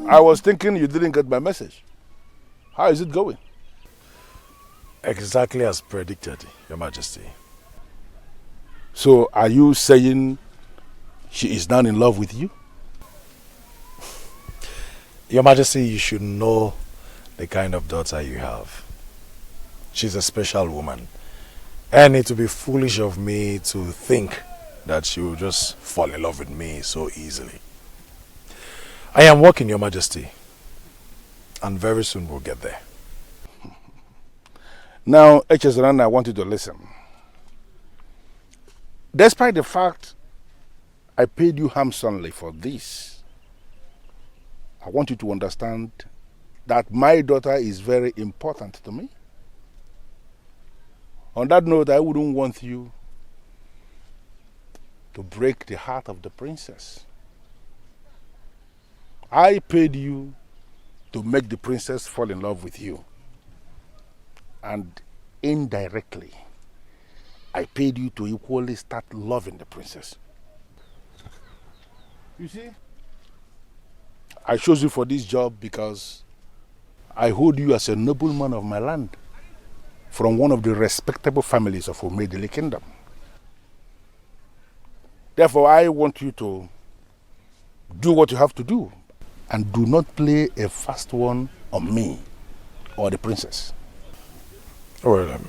I was thinking you didn't get my message. How is it going? Exactly as predicted, Your Majesty. So are you saying she is now in love with you? Your Majesty, you should know the kind of daughter you have. She's a special woman. And it would be foolish of me to think that she will just fall in love with me so easily. I am working, Your Majesty. And very soon we'll get there. Now, Echezran, I want you to listen. Despite the fact I paid you handsomely for this, I want you to understand that my daughter is very important to me. On that note, I wouldn't want you to break the heart of the princess. I paid you to make the princess fall in love with you. And indirectly, I paid you to equally start loving the princess. You see? I chose you for this job because I hold you as a nobleman of my land from one of the respectable families of Omedele Kingdom. Therefore, I want you to do what you have to do and do not play a fast one on me or the princess. Well,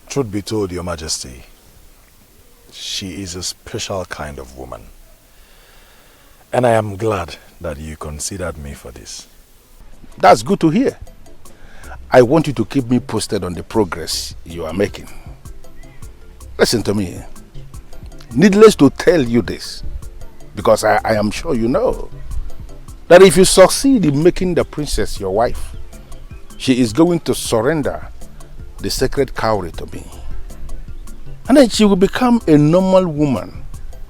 truth be told, Your Majesty, she is a special kind of woman. And I am glad that you considered me for this. That's good to hear. I want you to keep me posted on the progress you are making. Listen to me. Needless to tell you this, because I am sure you know, that if you succeed in making the princess your wife, she is going to surrender the sacred cowrie to me. And then she will become a normal woman,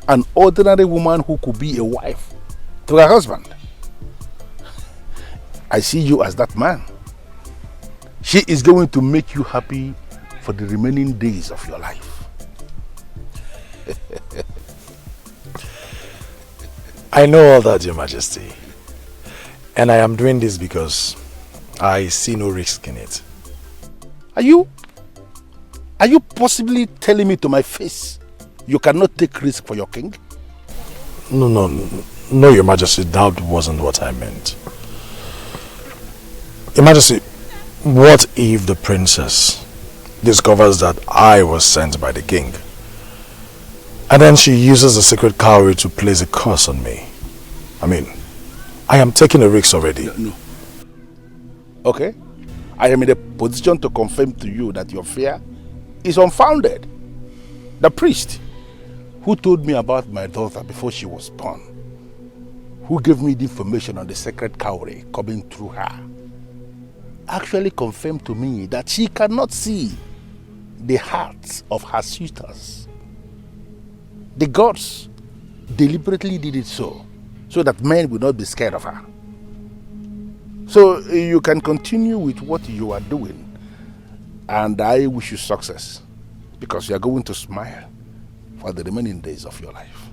an ordinary woman who could be a wife to her husband. I see you as that man. She is going to make you happy for the remaining days of your life. I know all that, Your Majesty. And I am doing this because I see no risk in it. Are you possibly telling me to my face you cannot take risk for your king? No, Your Majesty, that wasn't what I meant. Your Majesty, what if the princess discovers that I was sent by the king? And then she uses the sacred cowrie to place a curse on me. I mean, I am taking a risk already. No. Okay. I am in a position to confirm to you that your fear is unfounded. The priest who told me about my daughter before she was born, who gave me the information on the sacred cowrie coming through her, actually confirmed to me that she cannot see the hearts of her suitors. The gods deliberately did it so that men will not be scared of her. So you can continue with what you are doing, and I wish you success, because you are going to smile for the remaining days of your life.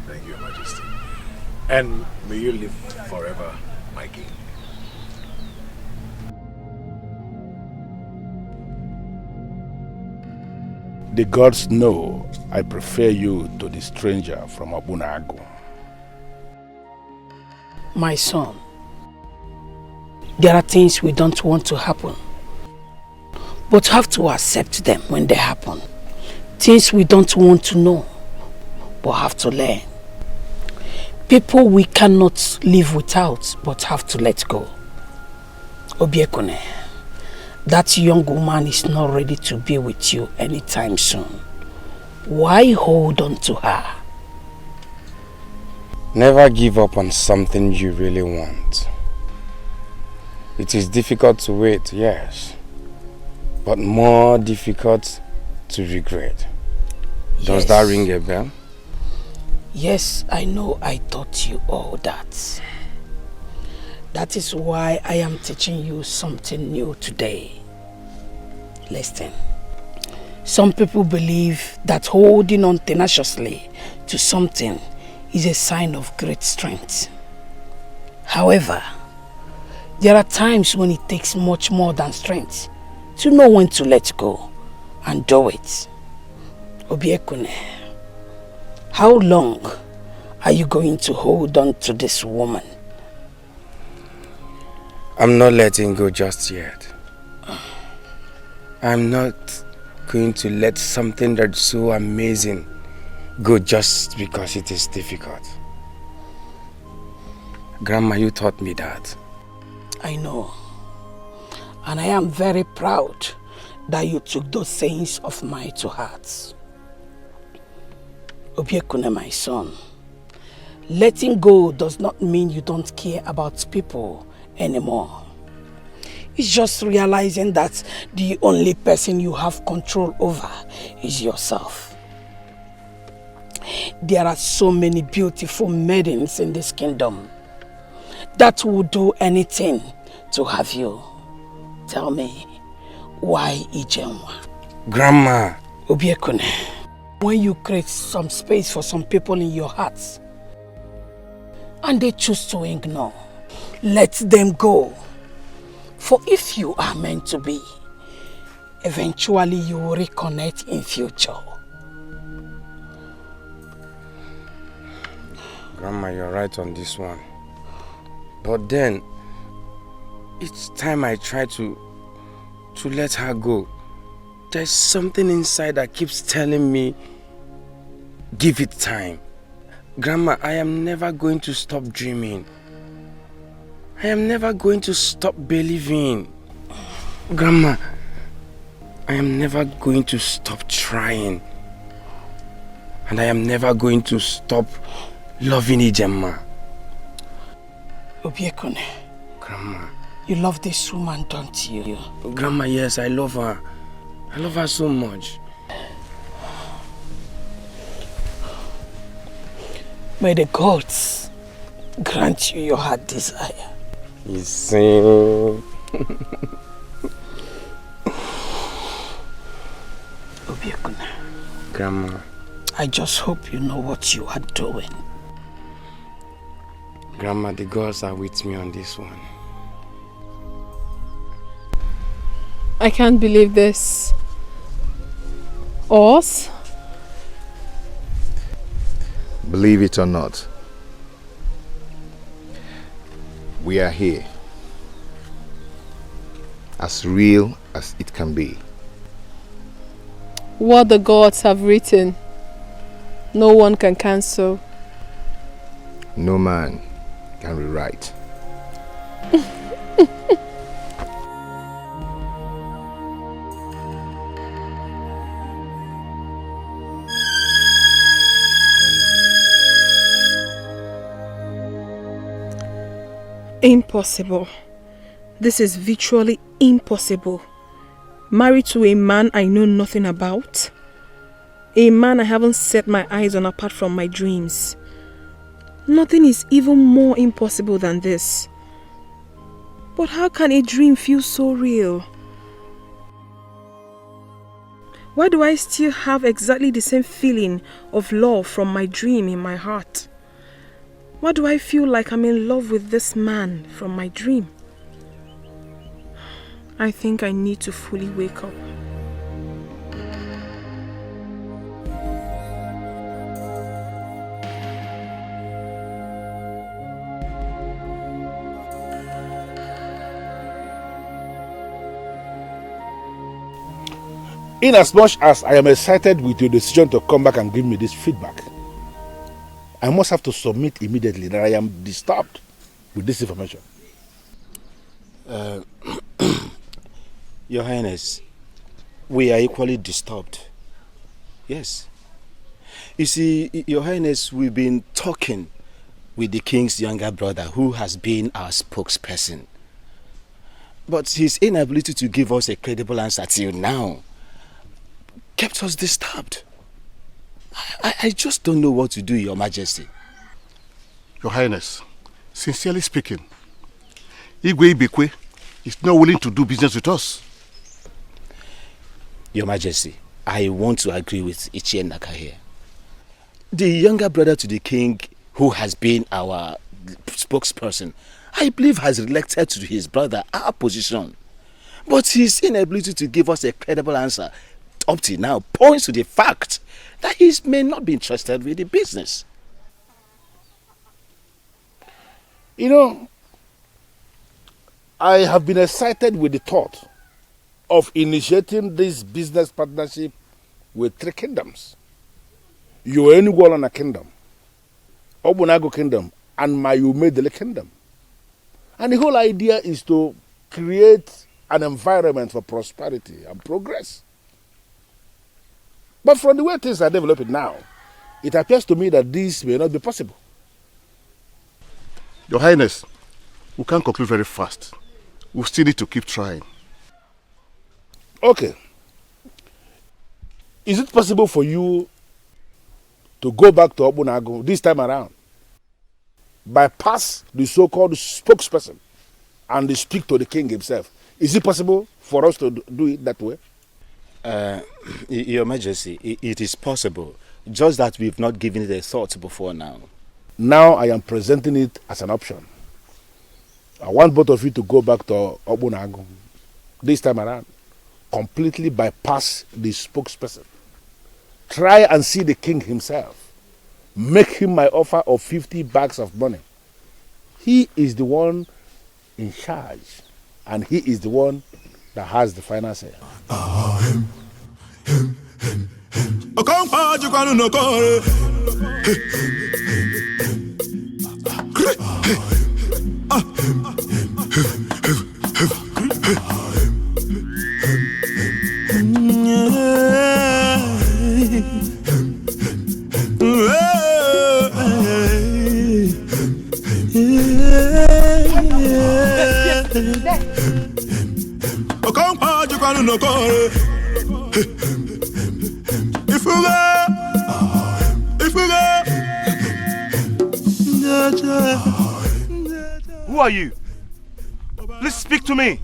Thank you, Your Majesty. And may you live forever, my king. The gods know I prefer you to the stranger from Abunago. My son, there are things we don't want to happen, but have to accept them when they happen. Things we don't want to know, but have to learn. People we cannot live without, but have to let go. Obiekone, that young woman is not ready to be with you anytime soon. Why hold on to her? Never give up on something you really want. It is difficult to wait, yes, but more difficult to regret. Does that ring a bell? Yes, I know I taught you all that. That is why I am teaching you something new today. Listen. Some people believe that holding on tenaciously to something is a sign of great strength. However, there are times when it takes much more than strength to know when to let go and do it. Obiekune, how long are you going to hold on to this woman? I'm not letting go just yet. I'm not going to let something that's so amazing go just because it is difficult. Grandma, you taught me that. I know. And I am very proud that you took those sayings of mine to heart. Obiekune, my son, letting go does not mean you don't care about people anymore. It's just realizing that the only person you have control over is yourself. There are so many beautiful maidens in this kingdom that will do anything to have you. Tell me, why Ijenwa? Grandma! Obiekune, when you create some space for some people in your hearts and they choose to ignore, let them go. For if you are meant to be, eventually you will reconnect in future. Grandma, you're right on this one. But then, each time I try to let her go, there's something inside that keeps telling me, give it time. Grandma, I am never going to stop dreaming. I am never going to stop believing. Grandma, I am never going to stop trying. And I am never going to stop loving Ijenma. Obiekune. Grandma. You love this woman, don't you? Grandma, yes, I love her. I love her so much. May the gods grant you your heart desire. You see? Obiekune. Grandma. I just hope you know what you are doing. Grandma, the gods are with me on this one. I can't believe this. Us? Believe it or not, we are here. As real as it can be. What the gods have written, no one can cancel. No man can rewrite. Impossible. This is virtually impossible. Married to a man I know nothing about. A man I haven't set my eyes on apart from my dreams. Nothing is even more impossible than this. But how can a dream feel so real? Why do I still have exactly the same feeling of love from my dream in my heart? Why do I feel like I'm in love with this man from my dream? I think I need to fully wake up. In as much as I am excited with your decision to come back and give me this feedback, I must have to submit immediately that I am disturbed with this information. Your Highness, we are equally disturbed. Yes. You see, Your Highness, we've been talking with the king's younger brother who has been our spokesperson. But his inability to give us a credible answer till now kept us disturbed. I just don't know what to do, Your Majesty. Your Highness, sincerely speaking, Igwe Ibekwe is not willing to do business with us. Your Majesty, I want to agree with Ichie Naka here. The younger brother to the king, who has been our spokesperson, I believe has relected to his brother our position. But his inability to give us a credible answer up to now points to the fact that he may not be interested with the business. You know, I have been excited with the thought of initiating this business partnership with 3 kingdoms. Yoenugualana Kingdom, Obunago Kingdom, and Mayumedele Kingdom. And the whole idea is to create an environment for prosperity and progress. But from the way things are developing now, it appears to me that this may not be possible. Your Highness, we can't conclude very fast. We still need to keep trying. Okay. Is it possible for you to go back to Obunago this time around, bypass the so-called spokesperson and speak to the king himself? Is it possible for us to do it that way? Your Majesty, it is possible, just that we've not given it a thought before now. Now I am presenting it as an option. I want both of you to go back to Obunago this time around, completely bypass the spokesperson. Try and see the king himself. Make him my offer of 50 bags of money. He is the one in charge, and he is the one that has the final say. Who are you? Please speak to me.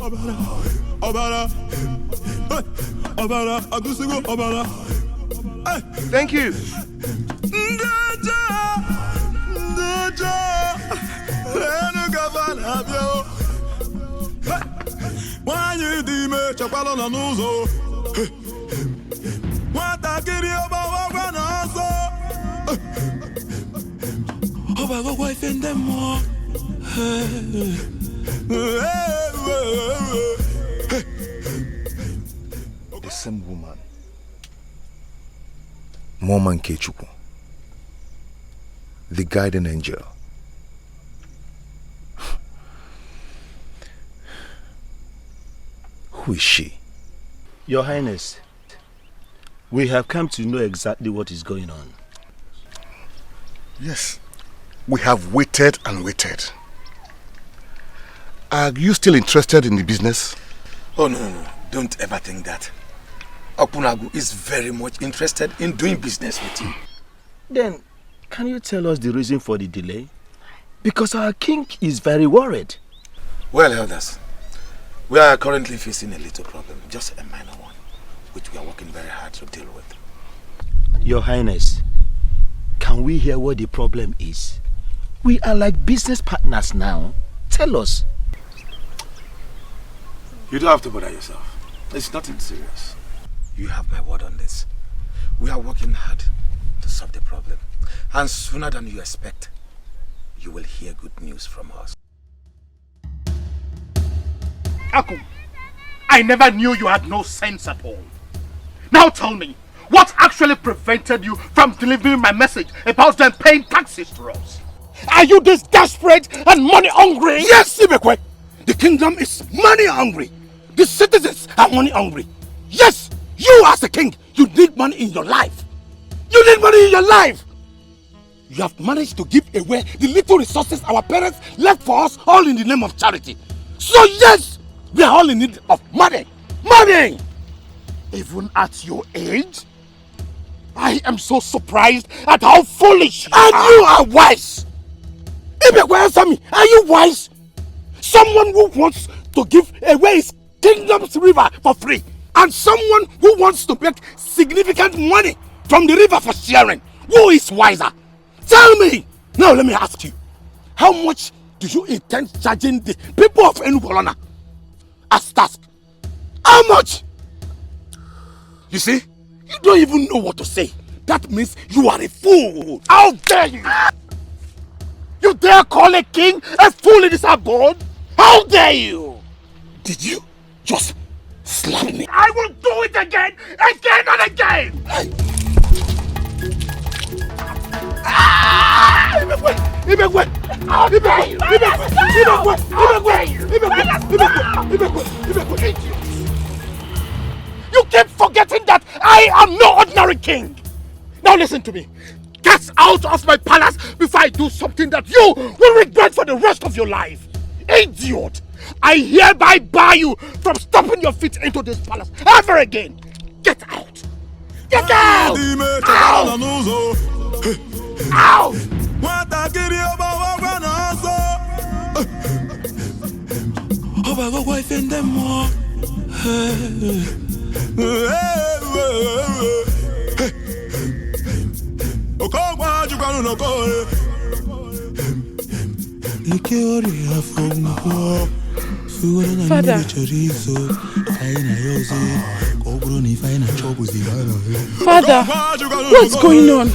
Thank you. The same woman, Mama Nkechukwu, the guardian angel. Who is she? Your Highness, we have come to know exactly what is going on. Yes, we have waited and waited. Are you still interested in the business? Oh, no. Don't ever think that. Obunago is very much interested in doing business with you. Then, can you tell us the reason for the delay? Because our king is very worried. Well, elders, we are currently facing a little problem, just a minor one, which we are working very hard to deal with. Your Highness, can we hear what the problem is? We are like business partners now. Tell us. You don't have to bother yourself. It's nothing serious. You have my word on this. We are working hard to solve the problem. And sooner than you expect, you will hear good news from us. Aku, I never knew you had no sense at all. Now tell me, what actually prevented you from delivering my message about them paying taxes to us? Are you this desperate and money hungry? Yes, Ibekwe. The kingdom is money hungry. The citizens are money hungry. Yes, you as a king, you need money in your life. You need money in your life. You have managed to give away the little resources our parents left for us, all in the name of charity. So yes, we are all in need of money. Money! Even at your age, I am so surprised at how foolish and you are wise. Ibekwe, answer me. Are you wise? Someone who wants to give away his kingdom's river for free, and someone who wants to make significant money from the river for sharing. Who is wiser? Tell me! Now let me ask you, how much do you intend charging the people of Enubolona as task? How much? You see, you don't even know what to say. That means you are a fool. How dare you? You dare call a king a fool in his abode? How dare you? Did you just slap me? I will do it again and again! You keep forgetting that I am no ordinary king! Now listen to me. Get out of my palace before I do something that you will regret for the rest of your life. Idiot! I hereby bar you from stomping your feet into this palace ever again. Get out! Get out! Out! Out! Father. Father, what's going on?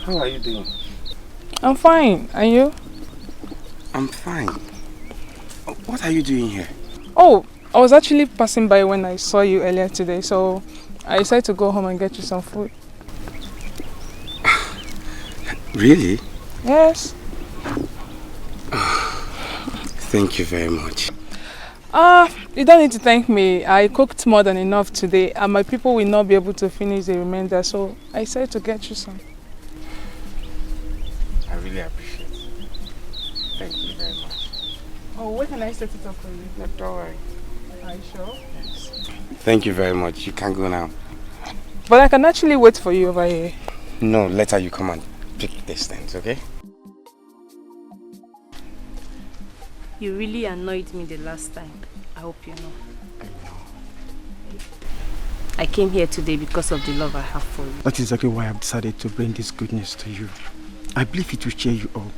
How are you doing? I'm fine. And you? I'm fine. What are you doing here? Oh, I was actually passing by when I saw you earlier today, so I decided to go home and get you some food. Really? Yes. Thank you very much. You don't need to thank me. I cooked more than enough today and my people will not be able to finish the remainder, so I decided to get you some. I really appreciate it. Thank you very much. Oh, where can I set it up for you? No, don't worry. Are you sure? Yes. Thank you very much. You can go now. But I can actually wait for you over here. No, later you come and pick these things, okay? You really annoyed me the last time. I hope you know. I know. I came here today because of the love I have for you. That is exactly why I've decided to bring this good news to you. I believe it will cheer you up.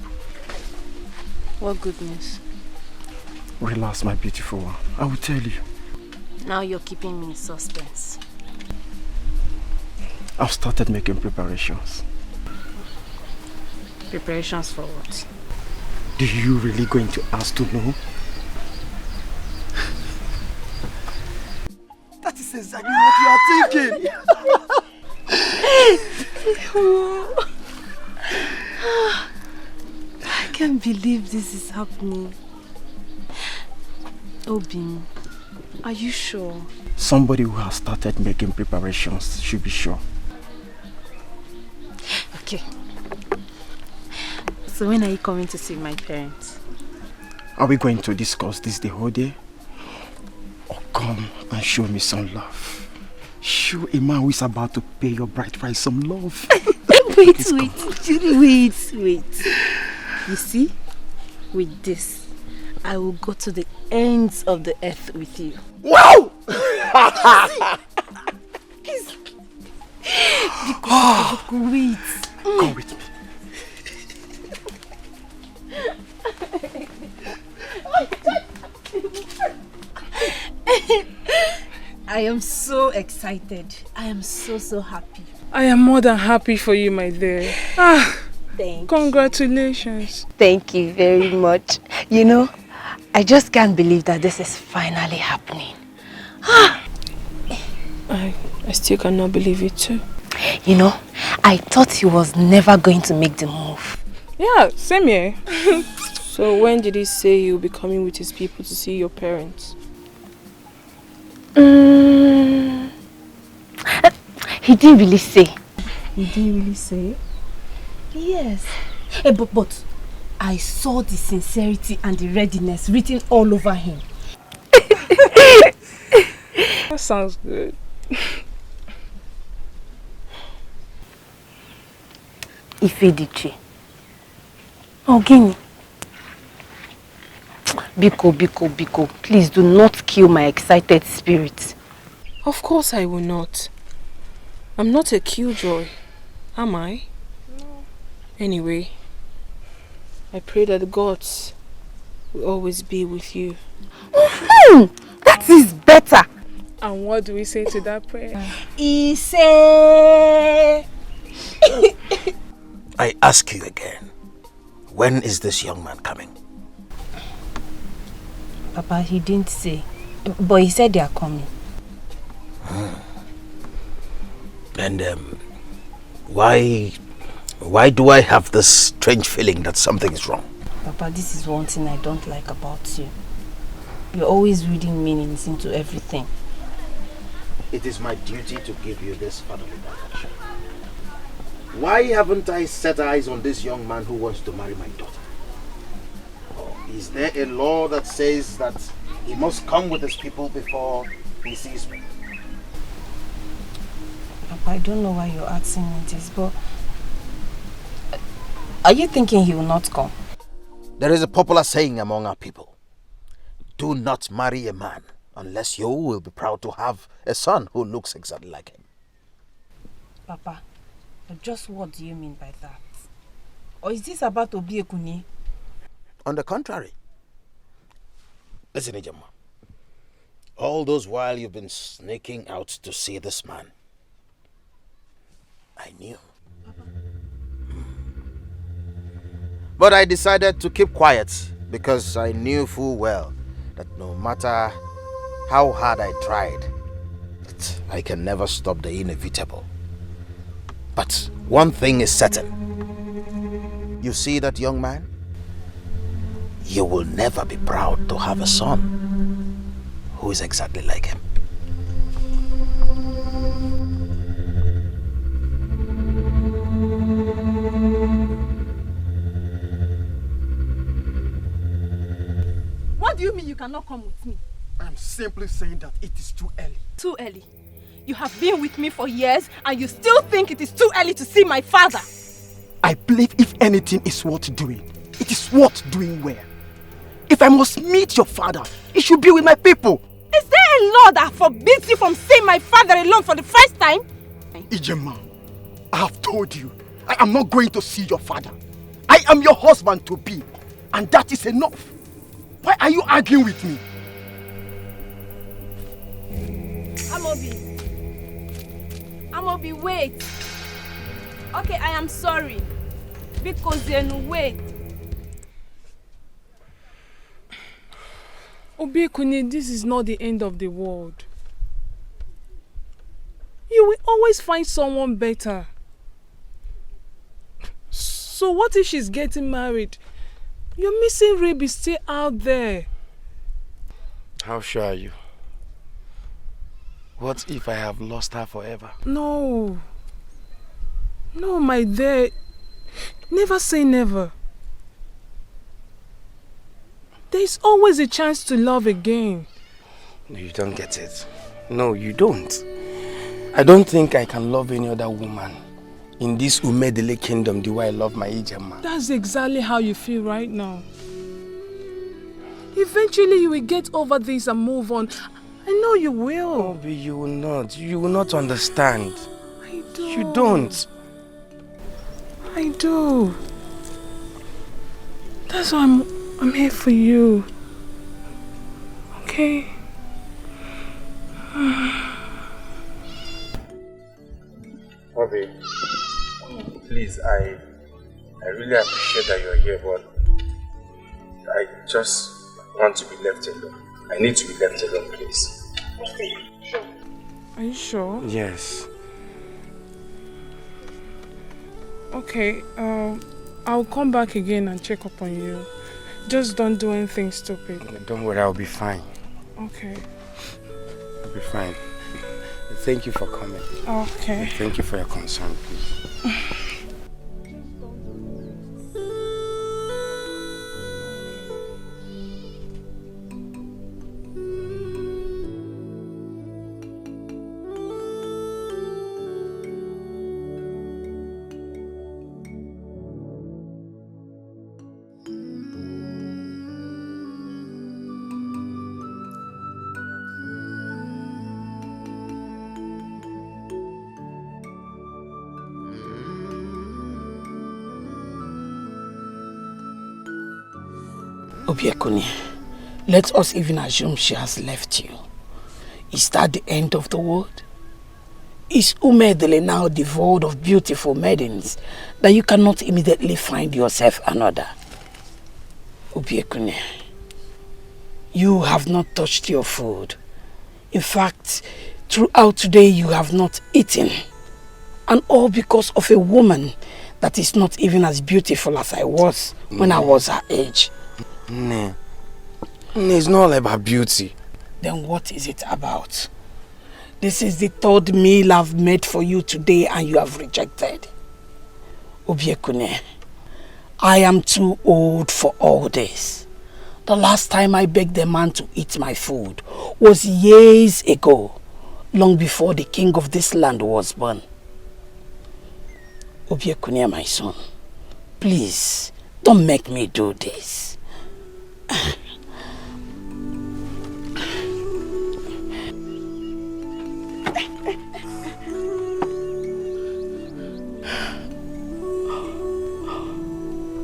What good news? Relax, my beautiful one. I will tell you. Now you're keeping me in suspense. I've started making preparations. Preparations for what? Do you really going to ask to know? That is exactly what you are thinking. I can't believe this is happening. Obim, are you sure? Somebody who has started making preparations should be sure. Okay. So when are you coming to see my parents? Are we going to discuss this the whole day? Or come and show me some love? Show a man who is about to pay your bride price some love. Wait. You see, with this, I will go to the ends of the earth with you. Wow! Because wait. Come with me. I am so excited. I am so happy. I am more than happy for you, my dear. Thank Congratulations. Thank you very much. You know, I just can't believe that this is finally happening. I still cannot believe it too. You know, I thought he was never going to make the move. Yeah, same here. So when did he say he'll be coming with his people to see your parents? He didn't really say. He didn't really say? Yes. But I saw the sincerity and the readiness written all over him. That sounds good. Edochie. Ogini. Biko, please do not kill my excited spirit. Of course I will not. I'm not a killjoy, am I? No. Anyway, I pray that the gods will always be with you. That is better. And what do we say to that prayer? I ask you again, when is this young man coming? Papa, he didn't say, but he said they are coming. And why do I have this strange feeling that something is wrong? Papa, this is one thing I don't like about you. You're always reading meanings into everything. It is my duty to give you this fatherly direction. Why haven't I set eyes on this young man who wants to marry my daughter? Or is there a law that says that he must come with his people before he sees me? Papa, I don't know why you're asking me this, but are you thinking he will not come? There is a popular saying among our people. Do not marry a man unless you will be proud to have a son who looks exactly like him. Papa, just what do you mean by that? Or is this about Obiekuni? On the contrary. Listen, Ijama. All those while you've been sneaking out to see this man, I knew. But I decided to keep quiet because I knew full well that no matter how hard I tried, I can never stop the inevitable. But one thing is certain. You see that young man? You will never be proud to have a son who is exactly like him. What do you mean you cannot come with me? I'm simply saying that it is too early. Too early? You have been with me for years and you still think it is too early to see my father? I believe if anything is worth doing, it is worth doing well. If I must meet your father, it should be with my people. Is there a law that forbids you from seeing my father alone for the first time? Ijema, I have told you, I am not going to see your father. I am your husband to be, and that is enough. Why are you arguing with me? Amobi, wait. Okay, I am sorry. Because then wait. Obiekuni, this is not the end of the world. You will always find someone better. So what if she's getting married? Your missing rib is still out there. How sure are you? What if I have lost her forever? No. No, my dear. Never say never. There is always a chance to love again. No, you don't get it. No, you don't. I don't think I can love any other woman in this Umedele kingdom the way I love my Ijema. That's exactly how you feel right now. Eventually you will get over this and move on. I know you will. Oh, but you will not. You will not understand. I do. You don't. I do. That's why I'm here for you. Okay? Bobby, please, I really appreciate that you're here, but I just want to be left alone. I need to be left alone, please. Are you sure? Yes. Okay, I'll come back again and check up on you. Just don't do anything stupid. Don't worry, I'll be fine. Okay. I'll be fine. Thank you for coming. Okay. Thank you for your concern, please. Obiekuni, let us even assume she has left you. Is that the end of the world? Is Umedele now devoid of beautiful maidens that you cannot immediately find yourself another? Obiekuni, you have not touched your food. In fact, throughout today you have not eaten. And all because of a woman that is not even as beautiful as I was when I was her age. No, it's not all about beauty. Then what is it about? This is the third meal I've made for you today and you have rejected. Obiekune, I am too old for all this. The last time I begged a man to eat my food was years ago, long before the king of this land was born. Obiekune, my son, please don't make me do this.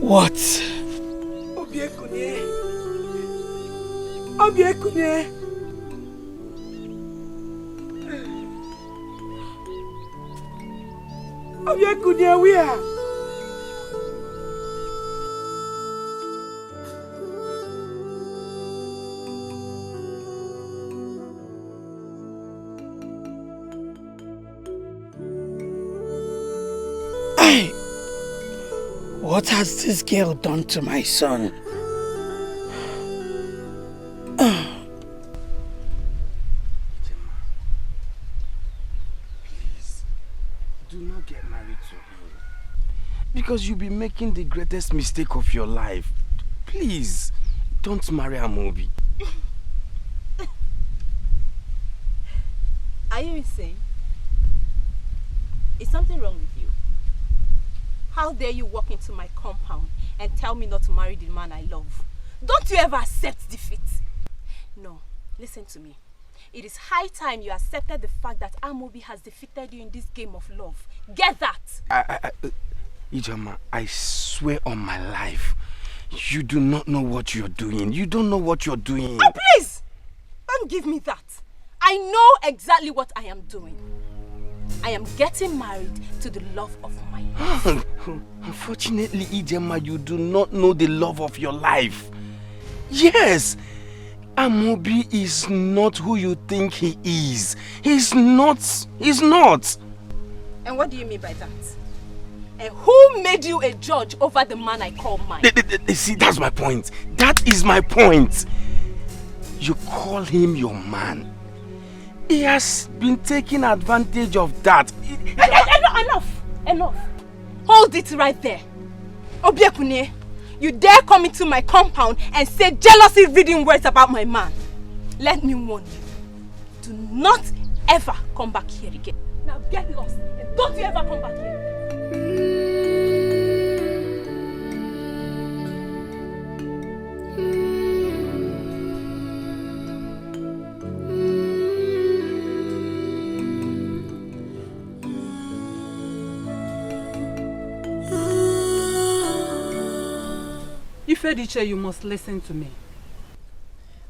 What? Obiekune. Obiekune. Obiekune, where? What has this girl done to my son? Please, do not get married to him. Because you'll be making the greatest mistake of your life. Please, don't marry Amobi. Are you insane? Is something wrong with you? How dare you walk into my compound and tell me not to marry the man I love? Don't you ever accept defeat? No, listen to me. It is high time you accepted the fact that Amobi has defeated you in this game of love. Get that! Ijoma, I swear on my life, you do not know what you're doing. You don't know what you're doing. Oh, please! Don't give me that. I know exactly what I am doing. I am getting married to the love of my life. Unfortunately, Ijema, you do not know the love of your life. Yes, Amobi is not who you think he is. He's not. He's not. And what do you mean by that? And who made you a judge over the man I call mine? See, that's my point. That is my point. You call him your man. He has been taking advantage of that. Enough. Hold it right there. Obiekune, you dare come into my compound and say jealousy-reading words about my man. Let me warn you. Do not ever come back here again. Now get lost and don't you ever come back here. Edochie, you must listen to me.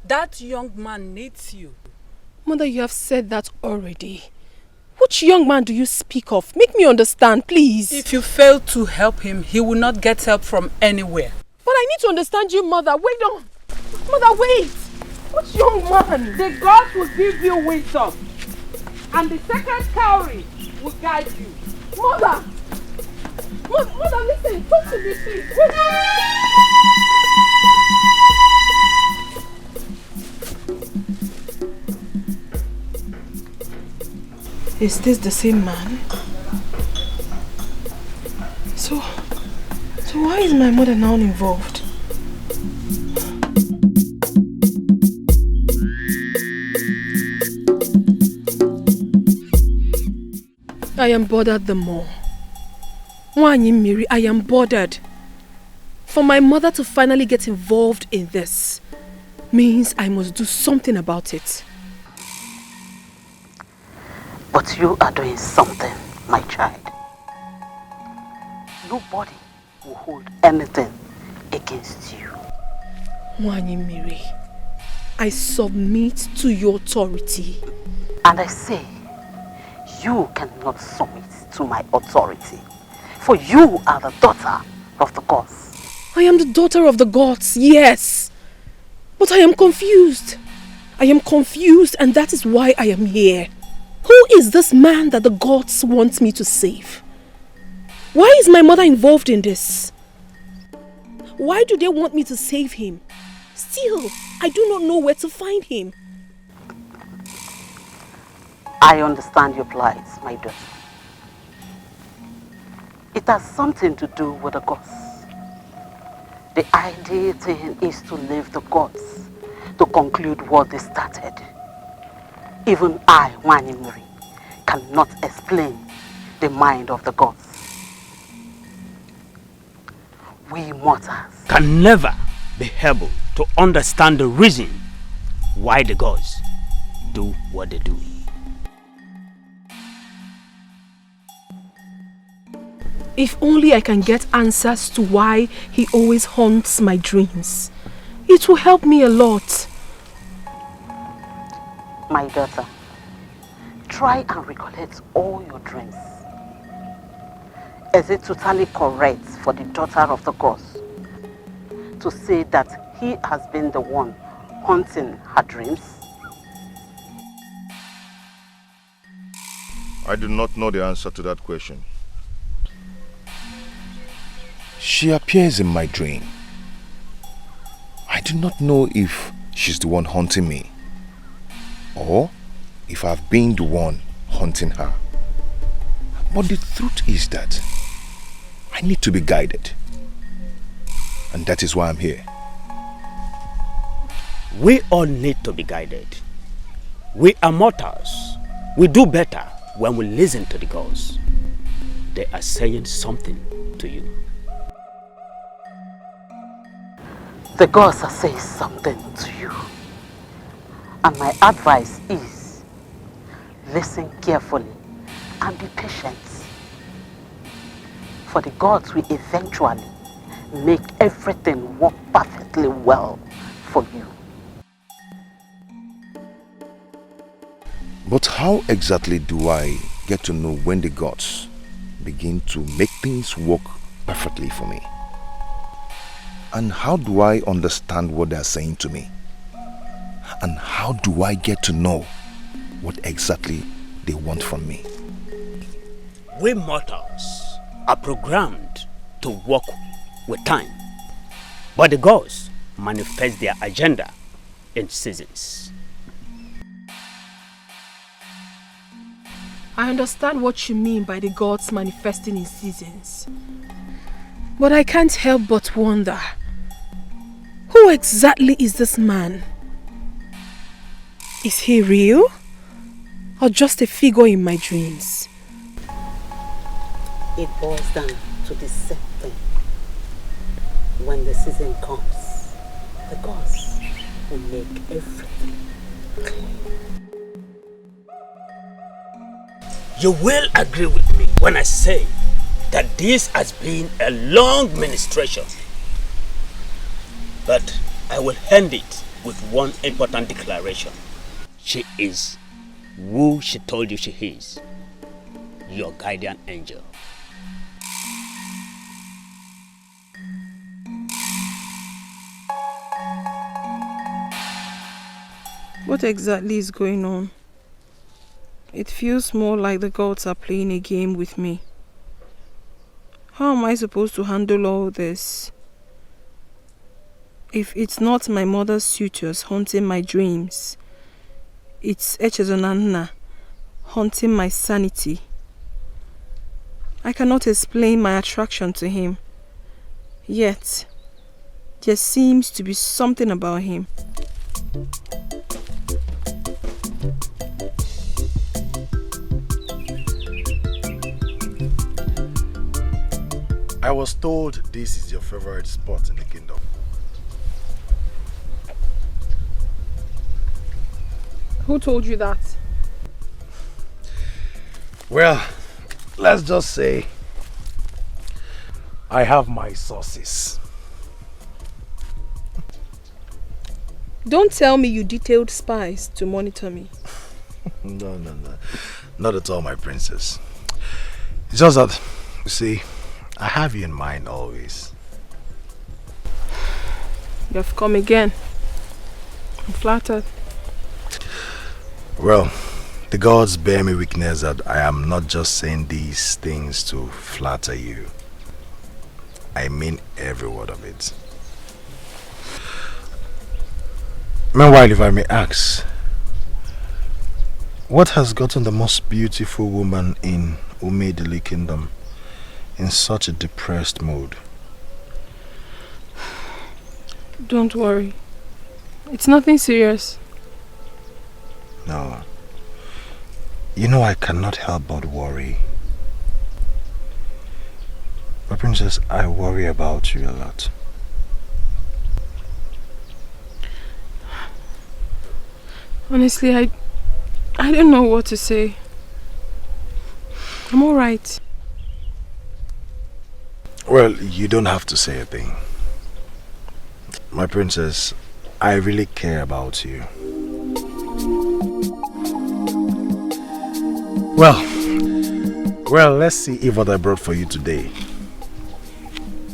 That young man needs you. Mother, you have said that already. Which young man do you speak of? Make me understand, please. If you fail to help him, he will not get help from anywhere. But I need to understand you, Mother. Wait on. Mother, wait. Which young man? The gods will give you wisdom. And the second cowrie will guide you. Mother! Mother, listen. Talk to me, please. Is this the same man? So why is my mother now involved? I am bothered the more. Onny Miri, I am bothered. For my mother to finally get involved in this means I must do something about it. But you are doing something, my child. Nobody will hold anything against you. Onny Miri, I submit to your authority. And I say, you cannot submit to my authority. For you are the daughter of the gods. I am the daughter of the gods, yes. But I am confused. I am confused, and that is why I am here. Who is this man that the gods want me to save? Why is my mother involved in this? Why do they want me to save him? Still, I do not know where to find him. I understand your plight, my daughter. It has something to do with the gods. The ideal thing is to leave the gods to conclude what they started. Even I, Onny Miri, cannot explain the mind of the gods. We mortals can never be able to understand the reason why the gods do what they do. If only I can get answers to why he always haunts my dreams. It will help me a lot. My daughter, try and recollect all your dreams. Is it totally correct for the daughter of the gods to say that he has been the one haunting her dreams? I do not know the answer to that question. She appears in my dream. I do not know if she's the one haunting me or if I've been the one haunting her. But the truth is that I need to be guided. And that is why I'm here. We all need to be guided. We are mortals. We do better when we listen to the gods. They are saying something to you. The gods are saying something to you. And my advice is, listen carefully and be patient. For the gods will eventually make everything work perfectly well for you. But how exactly do I get to know when the gods begin to make things work perfectly for me? And how do I understand what they're saying to me? And how do I get to know what exactly they want from me? We mortals are programmed to work with time. But the gods manifest their agenda in seasons. I understand what you mean by the gods manifesting in seasons. But I can't help but wonder, who exactly is this man? Is he real? Or just a figure in my dreams? It boils down to the same thing. When the season comes, the gods will make everything clear. You will agree with me when I say that this has been a long ministration. But I will end it with one important declaration. She is who she told you she is, your guardian angel. What exactly is going on? It feels more like the gods are playing a game with me. How am I supposed to handle all this? If it's not my mother's suitors haunting my dreams, it's Echezonanna haunting my sanity. I cannot explain my attraction to him. Yet, there seems to be something about him. I was told this is your favorite spot in the kingdom. Who told you that? Well, let's just say I have my sources. Don't tell me you detailed spies to monitor me. No. Not at all, my princess. It's just that, you see, I have you in mind always. You have come again. I'm flattered. Well, the gods bear me witness that I am not just saying these things to flatter you. I mean every word of it. Meanwhile, if I may ask, what has gotten the most beautiful woman in Umedili Kingdom in such a depressed mood? Don't worry. It's nothing serious. No. You know I cannot help but worry. But princess, I worry about you a lot. Honestly, I don't know what to say. I'm alright. Well, you don't have to say a thing. My princess, I really care about you. Well, let's see if what I brought for you today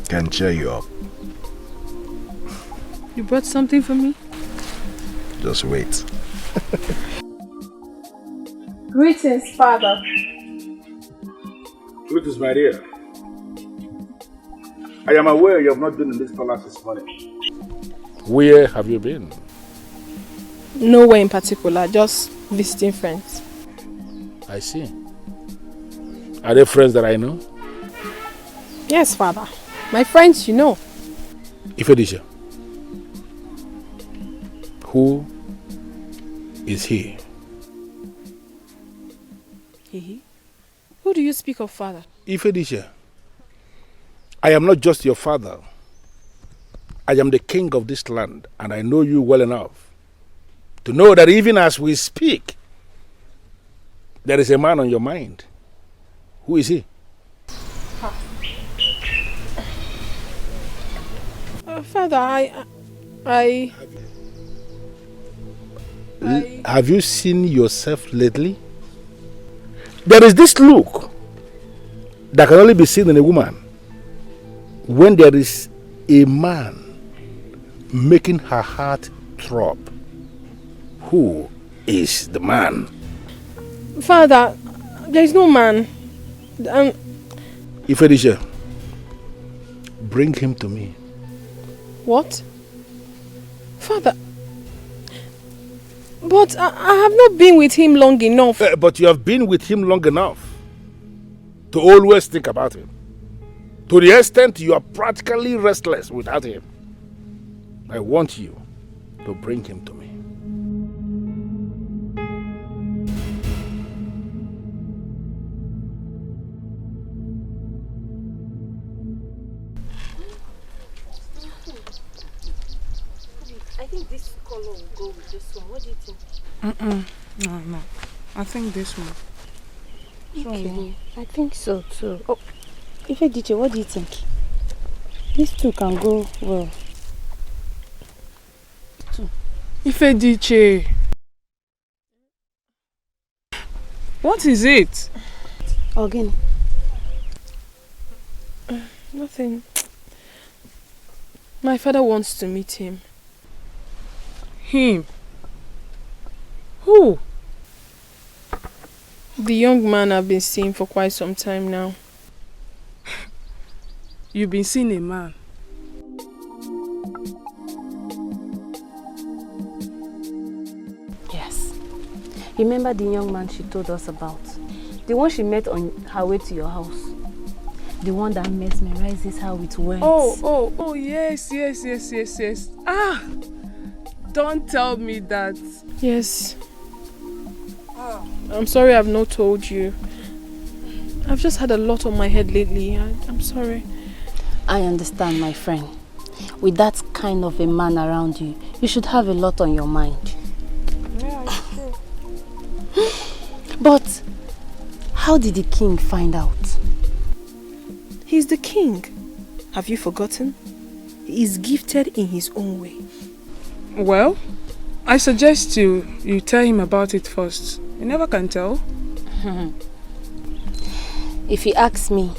can cheer you up. You brought something for me? Just wait. Greetings, Father. Greetings, my dear. I am aware you have not been in this palace this morning. Where have you been? Nowhere in particular, just visiting friends. I see. Are they friends that I know? Yes, Father. My friends, you know. Edochie. Who is he? He? Who do you speak of, Father? Edochie, I am not just your father. I am the king of this land, and I know you well enough to know that even as we speak, there is a man on your mind. Who is he? Father, Have you seen yourself lately? There is this look that can only be seen in a woman when there is a man making her heart throb. Who is the man? Father, there is no man. Edochie, bring him to me. What? Father, but I have not been with him long enough. But you have been with him long enough to always think about him. To the extent you are practically restless without him. I want you to bring him to me. I think this color will go with this one. What do you think? No. I think this one. Okay, I think so too. Oh, Edochie, what do you think? These two can go well. Edochie. What is it? Again. Nothing. My father wants to meet him. Him? Who? The young man I've been seeing for quite some time now. you've been seeing a man. Yes. Remember the young man she told us about? The one she met on her way to your house? The one that mesmerizes her with words. Oh, yes. Ah! Don't tell me that. Yes. I'm sorry I've not told you. I've just had a lot on my head lately. I'm sorry. I understand, my friend. With that kind of a man around you, you should have a lot on your mind. Yeah, it's true. But how did the king find out? He's the king. Have you forgotten? He is gifted in his own way. Well, I suggest you tell him about it first. You never can tell. If he asks me,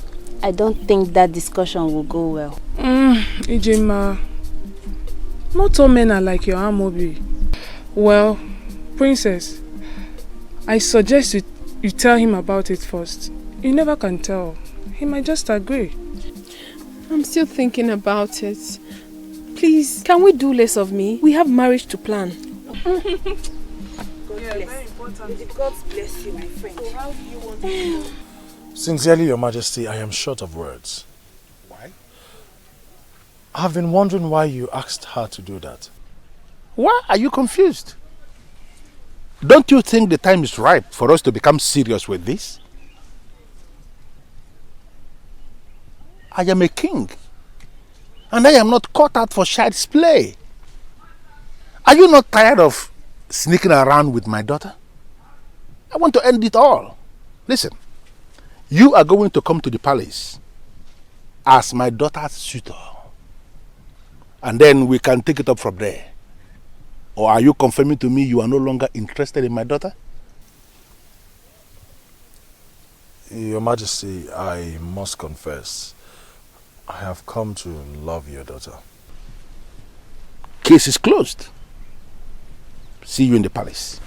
I don't think that discussion will go well. Ijima, not all men are like your Amobi. Well, princess, I suggest you tell him about it first. You never can tell. He might just agree. I'm still thinking about it. Please, can we do less of me? We have marriage to plan. God bless you, my friend. So how do you want to do? Sincerely, Your Majesty, I am short of words. Why? I've been wondering why you asked her to do that. Why are you confused? Don't you think the time is ripe for us to become serious with this? I am a king, and I am not caught out for child's play. Are you not tired of sneaking around with my daughter? I want to end it all. Listen, you are going to come to the palace as my daughter's suitor, and then we can take it up from there. Or are you confirming to me you are no longer interested in my daughter? Your Majesty, I must confess, I have come to love your daughter. Case is closed. See you in the palace.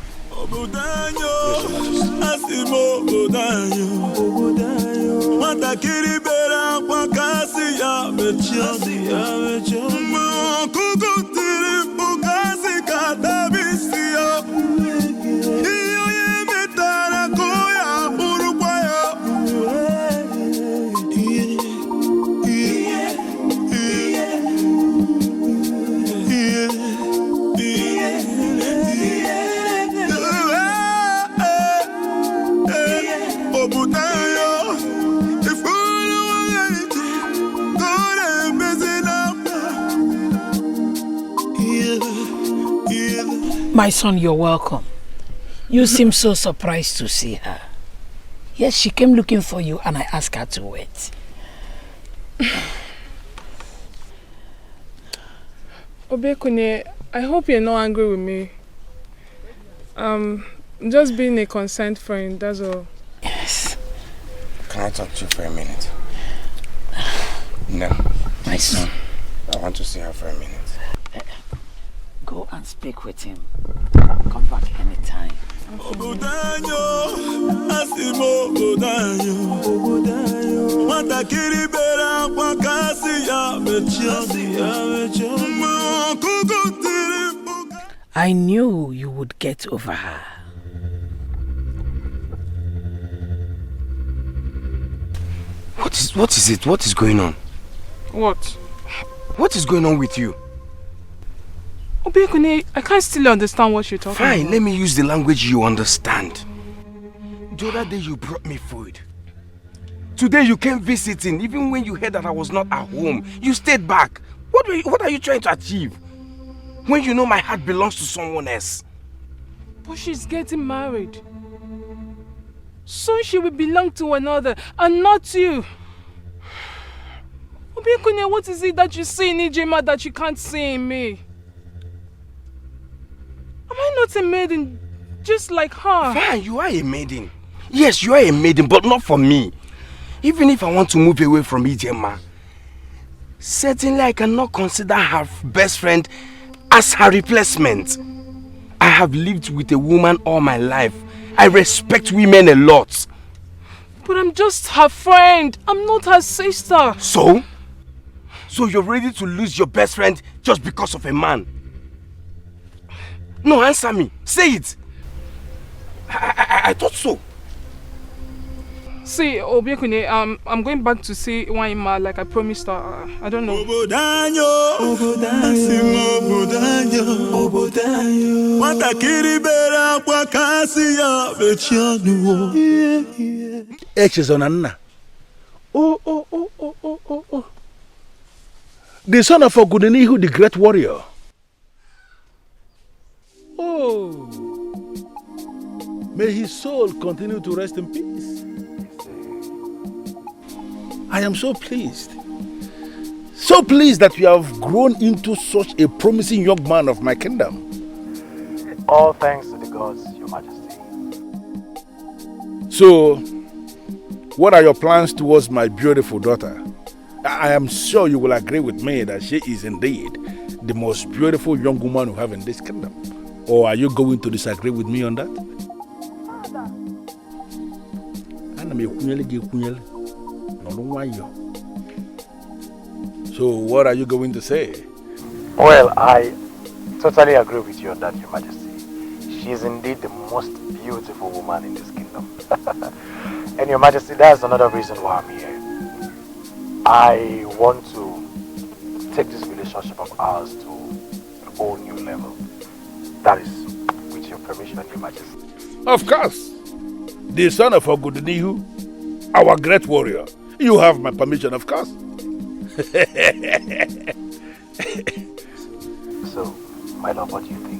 My son, you're welcome. You seem so surprised to see her. Yes, she came looking for you and I asked her to wait. Obekune, I hope you're not angry with me. Just being a concerned friend, that's all. Yes. Can I talk to you for a minute? No. My son. I want to see her for a minute. Go and speak with him. Come back anytime. I knew you would get over her. What is it? What is going on? What? What is going on with you? Obekune, I can't still understand what you're talking about. Fine, let me use the language you understand. The other day you brought me food. Today you came visiting, even when you heard that I was not at home. You stayed back. What are you trying to achieve? When you know my heart belongs to someone else. But she's getting married. Soon she will belong to another, and not you. Obekune, what is it that you see in Ijema that you can't see in me? Am I not a maiden just like her? Fine, you are a maiden. Yes, you are a maiden, but not for me. Even if I want to move away from Ijema, certainly I cannot consider her best friend as her replacement. I have lived with a woman all my life. I respect women a lot. But I'm just her friend. I'm not her sister. So? So you're ready to lose your best friend just because of a man? No, answer me. Say it. I thought so. See, Obiekune, I'm going back to see Waima like I promised her. I don't know. Oh. The son of Ogudenihu, the great warrior. Oh. May his soul continue to rest in peace. I am so pleased. So pleased that you have grown into such a promising young man of my kingdom. All thanks to the gods, Your Majesty. So, what are your plans towards my beautiful daughter? I am sure you will agree with me that she is indeed the most beautiful young woman we have in this kingdom. Or are you going to disagree with me on that? So what are you going to say? Well, I totally agree with you on that, Your Majesty. She is indeed the most beautiful woman in this kingdom. And Your Majesty, that's another reason why I'm here. I want to take this relationship of ours to a whole new level. That is with your permission, Your Majesty. Of course. The son of Ogudenihu, our great warrior. You have my permission, of course. So, my love, what do you think?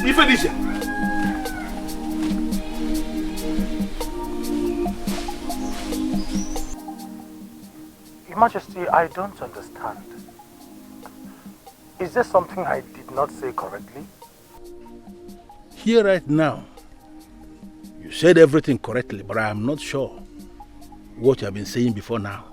Ifedisha. Your Majesty, I don't understand. Is there something I did not say correctly? Here right now, you said everything correctly, but I am not sure what you have been saying before now.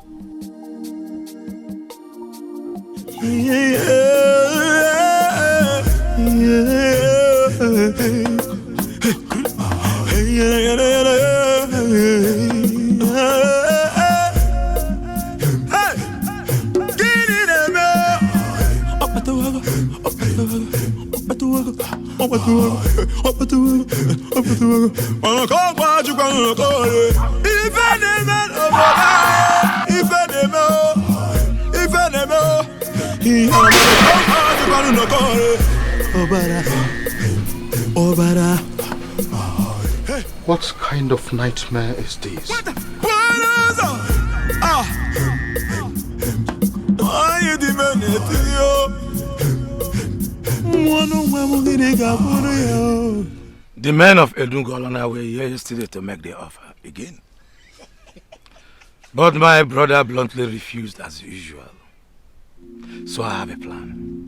What kind of nightmare is this? The men of Edungolona were here yesterday to make the offer again. But my brother bluntly refused as usual. So I have a plan.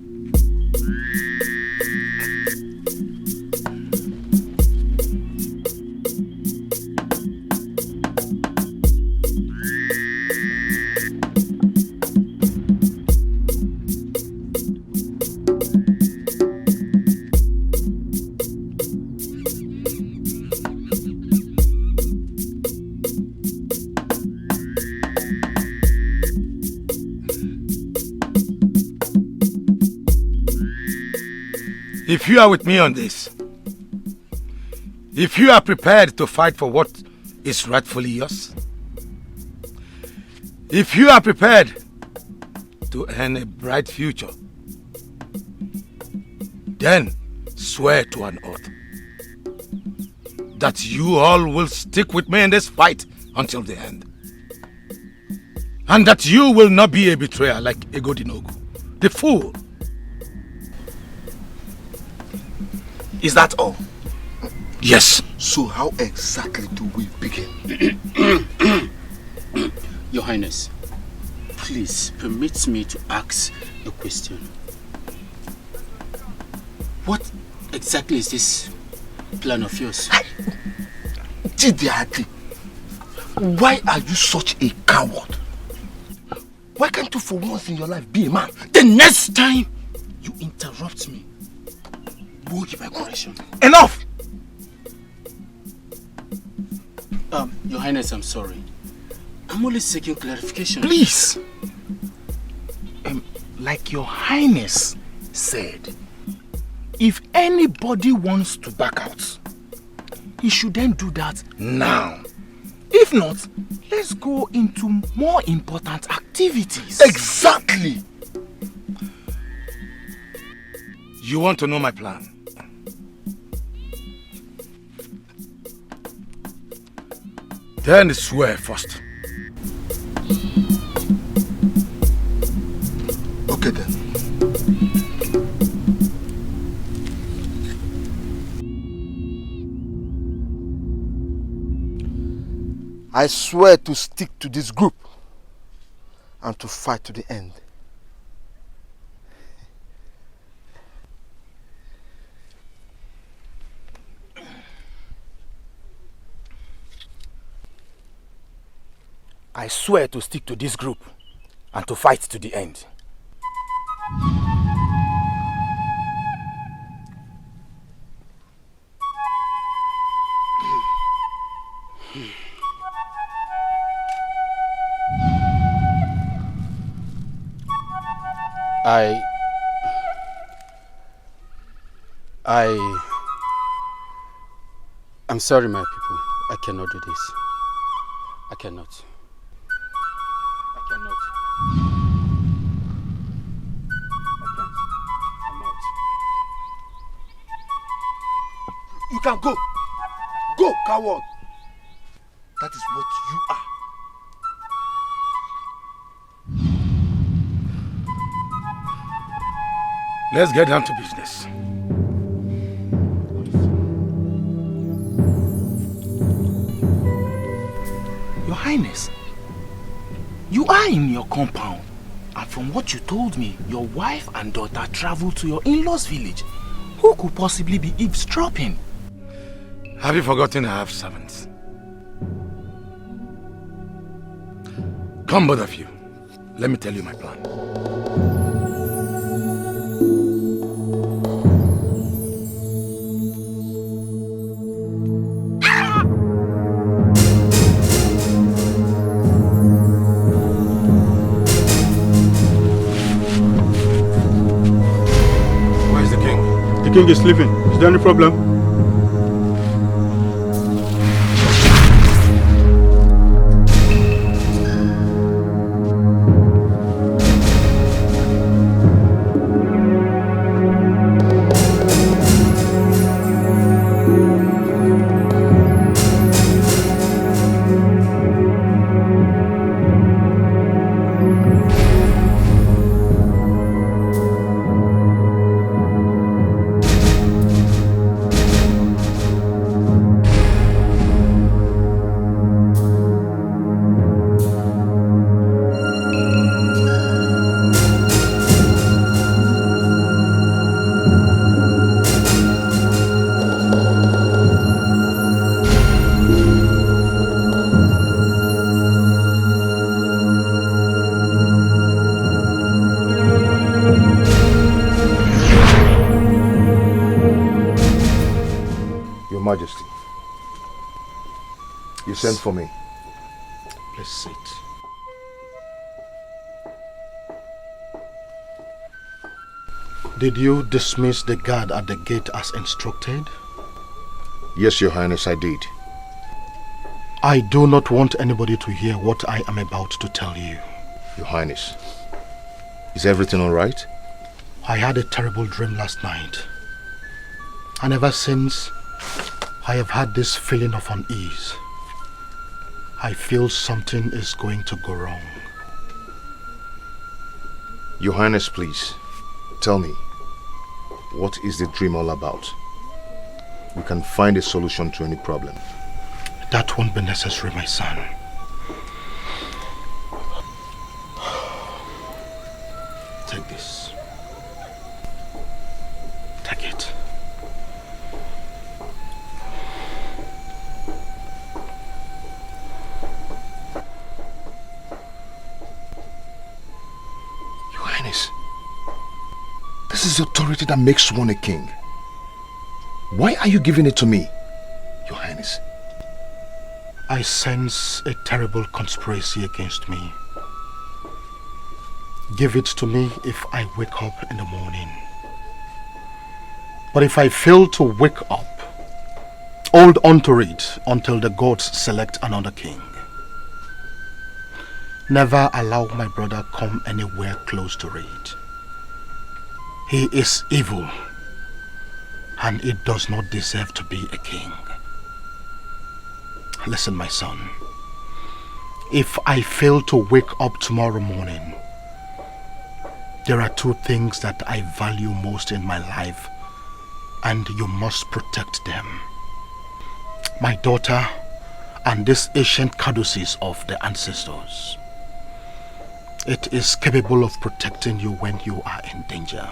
If you are with me on this, if you are prepared to fight for what is rightfully yours, if you are prepared to earn a bright future, then swear to an oath that you all will stick with me in this fight until the end. And that you will not be a betrayer like Egodinogu, the fool. Is that all? Yes. So how exactly do we begin? Your Highness, please permit me to ask a question. What exactly is this plan of yours? Chidiati, why are you such a coward? Why can't you for once in your life be a man? The next time you interrupt me, we'll give a correction. Enough! Your Highness, I'm sorry. I'm only seeking clarification. Please! Like Your Highness said, if anybody wants to back out, he should then do that now. If not, let's go into more important activities. Exactly! You want to know my plan? Then swear first. Okay then. I swear to stick to this group and to fight to the end. I swear to stick to this group and to fight to the end. I'm sorry, my people. I cannot do this. I cannot. I cannot. I can't. I'm out. You can go. Go, coward. That is what you are. Let's get down to business. Your Highness, you are in your compound, and from what you told me, your wife and daughter traveled to your in-laws' village. Who could possibly be eavesdropping? Have you forgotten I have servants? Come, both of you. Let me tell you my plan. The king is sleeping. Is there any problem? Majesty, you sent for me. Please sit. Did you dismiss the guard at the gate as instructed? Yes, Your Highness, I did. I do not want anybody to hear what I am about to tell you. Your Highness, is everything all right? I had a terrible dream last night. And ever since, I have had this feeling of unease. I feel something is going to go wrong. Your Highness, please, tell me, what is the dream all about? We can find a solution to any problem. That won't be necessary, my son. Take this. Take it. Your Highness, this is authority that makes one a king. Why are you giving it to me, Your Highness? I sense a terrible conspiracy against me. Give it to me if I wake up in the morning. But if I fail to wake up, hold on to it until the gods select another king. Never allow my brother come anywhere close to it. He is evil, and he does not deserve to be a king. Listen, my son. If I fail to wake up tomorrow morning, there are two things that I value most in my life, and you must protect them. My daughter and this ancient caduceus of the ancestors. It is capable of protecting you when you are in danger.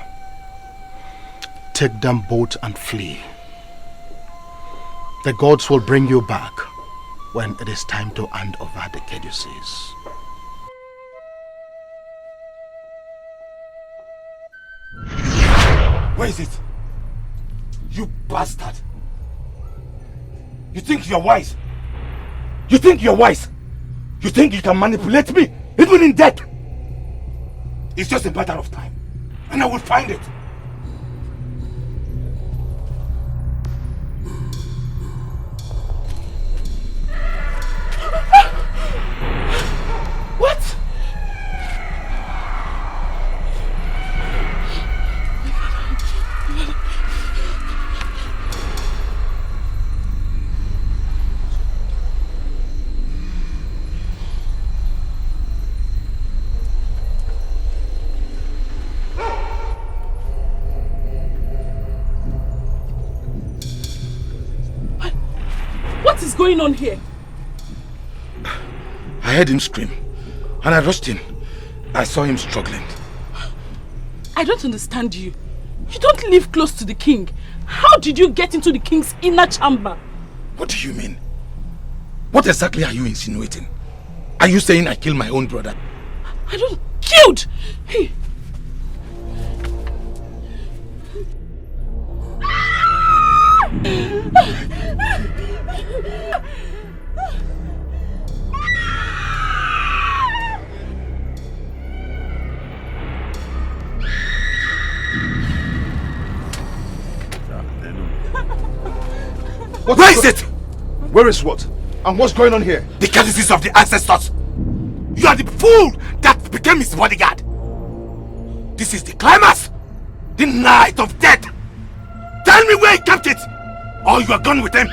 Take them both and flee. The gods will bring you back when it is time to hand over the caduceus. Where is it? You bastard! You think you're wise? You think you're wise? You think you can manipulate me, even in death? It's just a matter of time, and I will find it. What? What is going on here? I heard him scream, and I rushed in. I saw him struggling. I don't understand you. You don't live close to the king. How did you get into the king's inner chamber? What do you mean? What exactly are you insinuating? Are you saying I killed my own brother? I don't... Killed! Hey. Where is it? Where is what? And what's going on here? The caduceus of the ancestors. You are the fool that became his bodyguard. This is the climax. The night of death. Tell me where he kept it, or you are gone with him.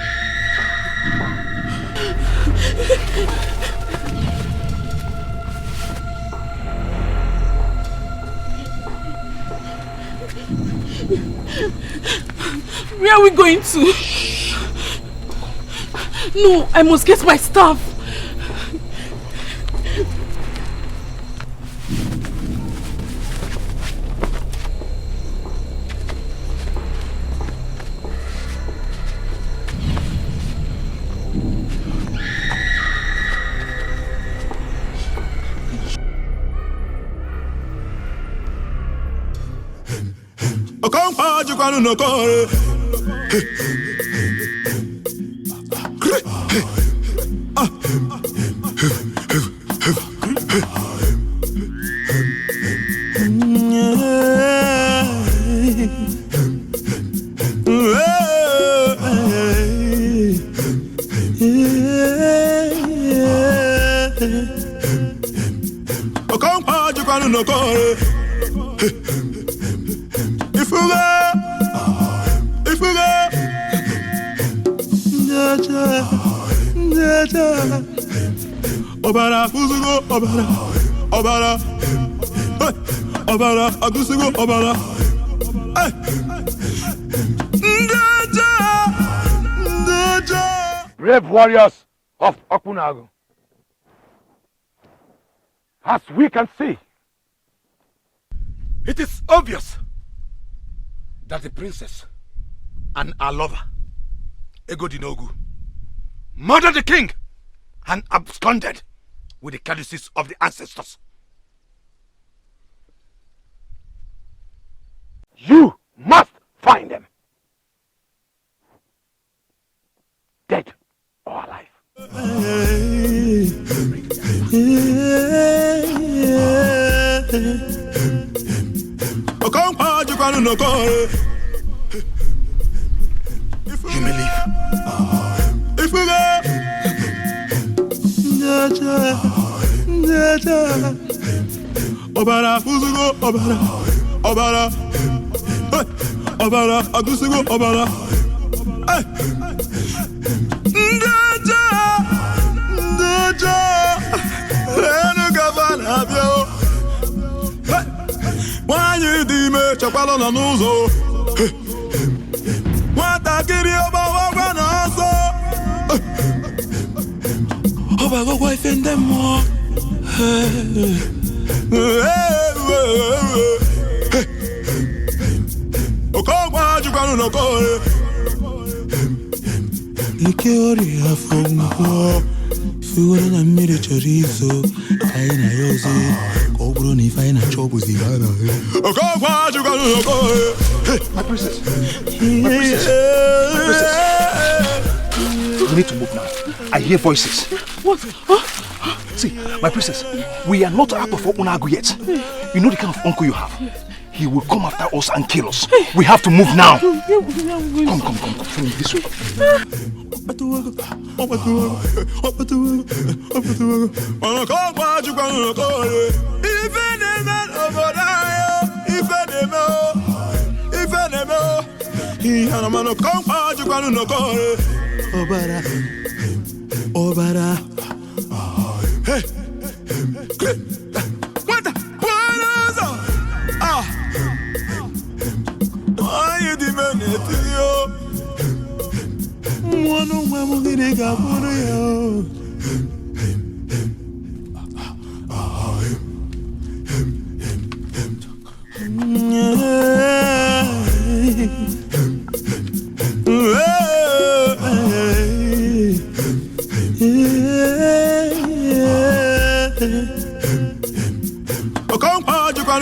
Where are we going to? No, I must get my stuff. Obara, Fuzugo, Obara, Obara, Obara, Agusugo, Obara. Brave warriors of Okunago, as we can see, it is obvious that the princess and our lover, Egodinogu, murdered the king and absconded with the caduceus of the ancestors. You must find them, dead or alive. You may leave. If we go, Obara, Fuzugo, Obara, Obara, Agusugo, Obara. Why di me chapalo na nuzo? Wata kiri oba waga na so. Oba go go ifende mo. Okogwa jukanu no kore. Ike ori afongo. Fuwa na mire chorizo. Kaina yoze. Kobro ni faina chobu zigana. Okogwa jukanu no kore. My princess. My princess. My princess. We need to move now. I hear voices. What? Huh? See, my princess, we are not out of Onagu yet. You know the kind of uncle you have. He will come after us and kill us. We have to move now. Come. From this way. Obara. Hey. What? Ah. Why you demanding yo? One of my money got for you.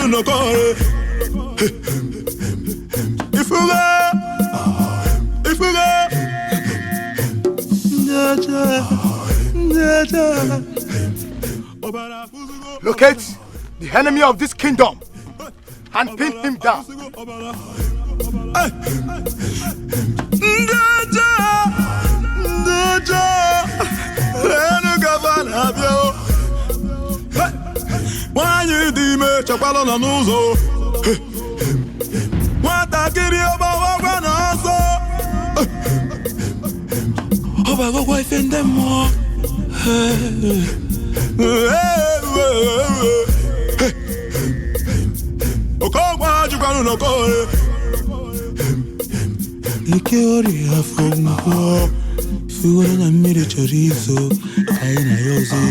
No call. If we go, locate the enemy of this kingdom and pin him down. Why you di me chapalo na nuzo? Wata kiri oba waga na so. Oba go go ifende mo. Okogwa jukanu no kore. Ike ori afongo. Fuwa na mire chorizo. Kaina yoze.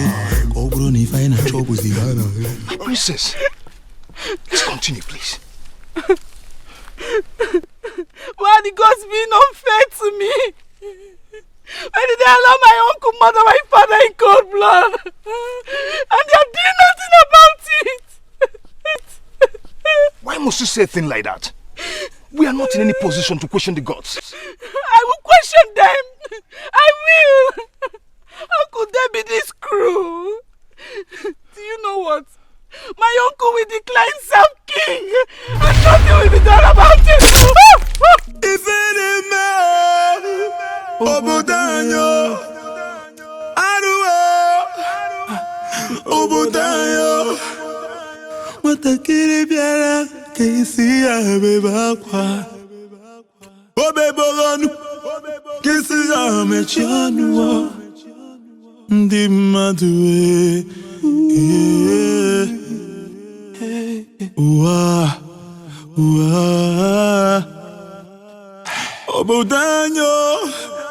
Kobro ni faina chobu zigana. My princess, let's continue, please. Why are the gods being unfair to me? Why did they allow my uncle murder my father in cold blood? And they are doing nothing about it. Why must you say a thing like that? We are not in any position to question the gods. I will question them. I will. How could they be this cruel? Do you know what? My uncle will decline self-king and nothing will be done about it. If any man, Obudanyo, Aruo, Obudanyo, Matakiri biara, Kisi abebakwa, Obebogonu, Kisi amechanu, Ndi madwe, Obudanyo,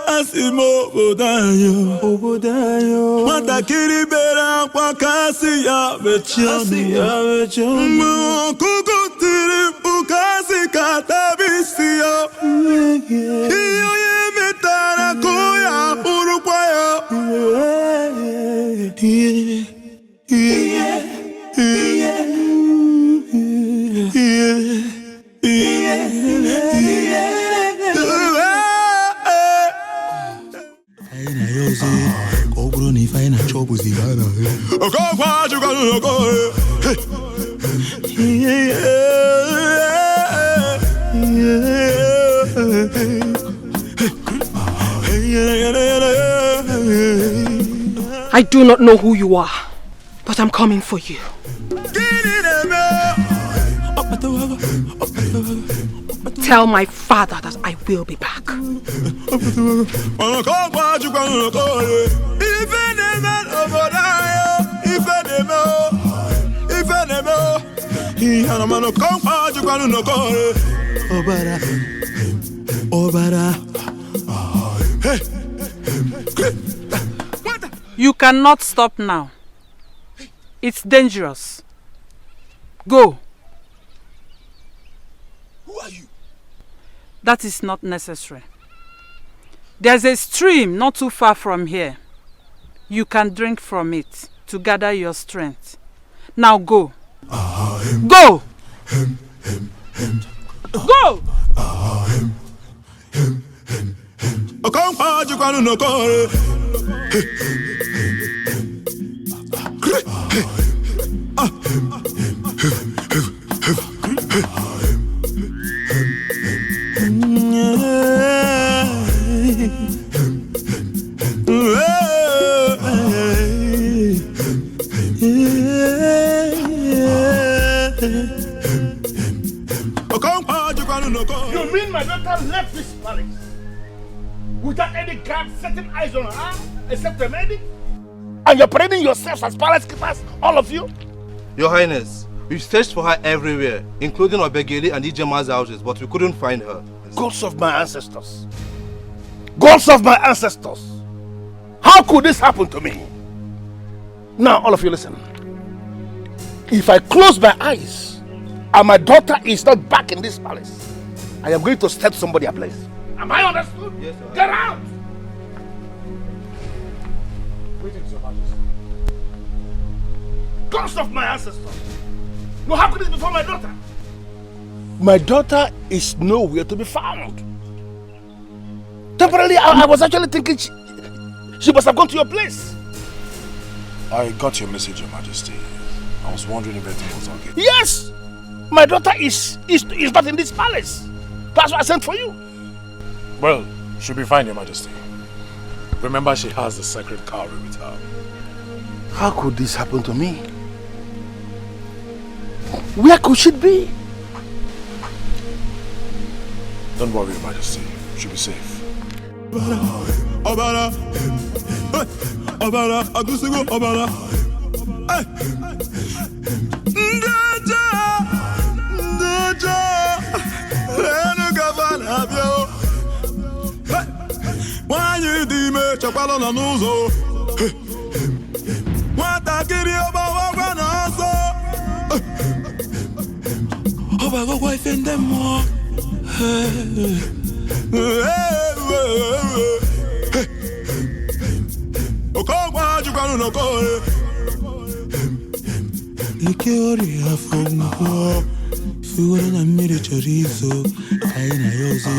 asimo Obudanyo, Matakiri bera kwa kasi ya mechanu, Mukukutiri ukasi katabisiyo, Iyo ye metara koya urukwayo, I do not know who you are, but I'm coming for you. Tell my father that I will be back. You cannot stop now. It's dangerous. Go. Who are you? That is not necessary. There's a stream not too far from here. You can drink from it to gather your strength. Now go. Go! Go! You mean my daughter left this palace without any guard setting eyes on her except the maiden? And you're parading yourselves as palace keepers, all of you? Your Highness, we've searched for her everywhere, including Obegeli and Ijema's houses, but we couldn't find her. Gods of my ancestors. Gods of my ancestors. How could this happen to me? Now, all of you listen. If I close my eyes and my daughter is not back in this palace, I am going to set somebody ablaze. Am I understood? Yes, sir. Get out! Greetings, Your Majesty. Gods of my ancestors. No, how could this before my daughter? My daughter is nowhere to be found. Temporarily, I was actually thinking she must have gone to your place. I got your message, Your Majesty. I was wondering if everything was okay. Yes! My daughter is not in this palace. That's why I sent for you. Well, she'll be fine, Your Majesty. Remember, she has the sacred cowrie with her. How could this happen to me? Where could she be? Don't worry, Your Majesty. She'll be safe. Obara, Obara, Agusigo, Obara. Ndaja, Lenu Gavana Bio. Why you dime chapalo na nuzo? Wata kiri oba wana so. Oba go wife and them more. Ikiori afongo Figura na mire chorizo Kaina yoze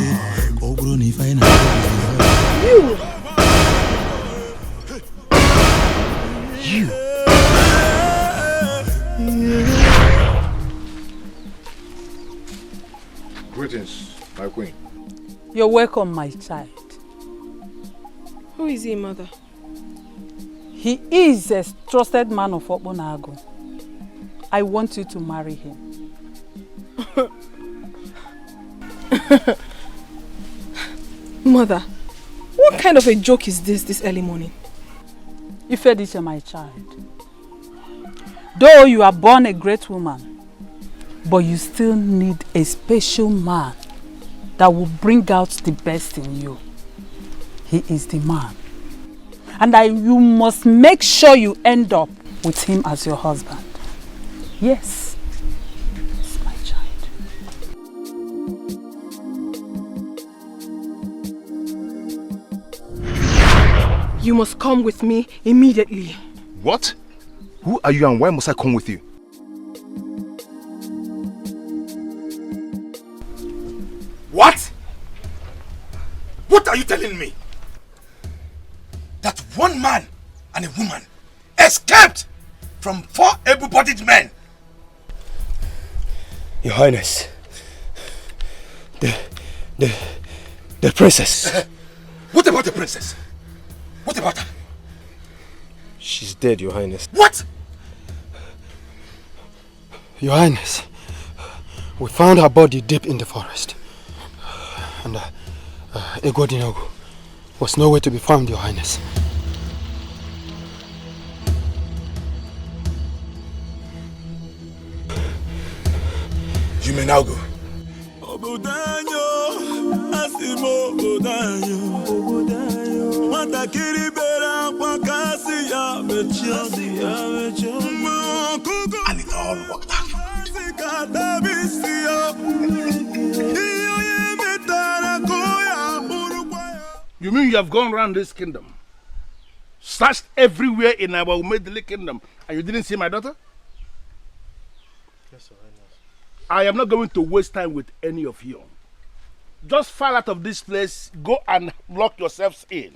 Kobro ni faina You Greetings, my queen. You're welcome, my child. Who is he, mother? He is a trusted man of Obonago. I want you to marry him. Mother, what kind of a joke is this early morning? Ifediche, my child. Though you are born a great woman, but you still need a special man that will bring out the best in you. He is the man. And you must make sure you end up with him as your husband. Yes. Yes, my child. You must come with me immediately. What? Who are you and why must I come with you? What? What are you telling me? That one man and a woman escaped from 4 able-bodied men. Your Highness, the princess. What about the princess? What about her? She's dead, Your Highness. What? Your Highness, we found her body deep in the forest. And Egodinogu was nowhere to be found, Your Highness. You may now go. And it all worked out. You mean you have gone around this kingdom, searched everywhere in our Umedili kingdom, and you didn't see my daughter? Yes, Your Highness. I am not going to waste time with any of you. Just file out of this place, go and lock yourselves in.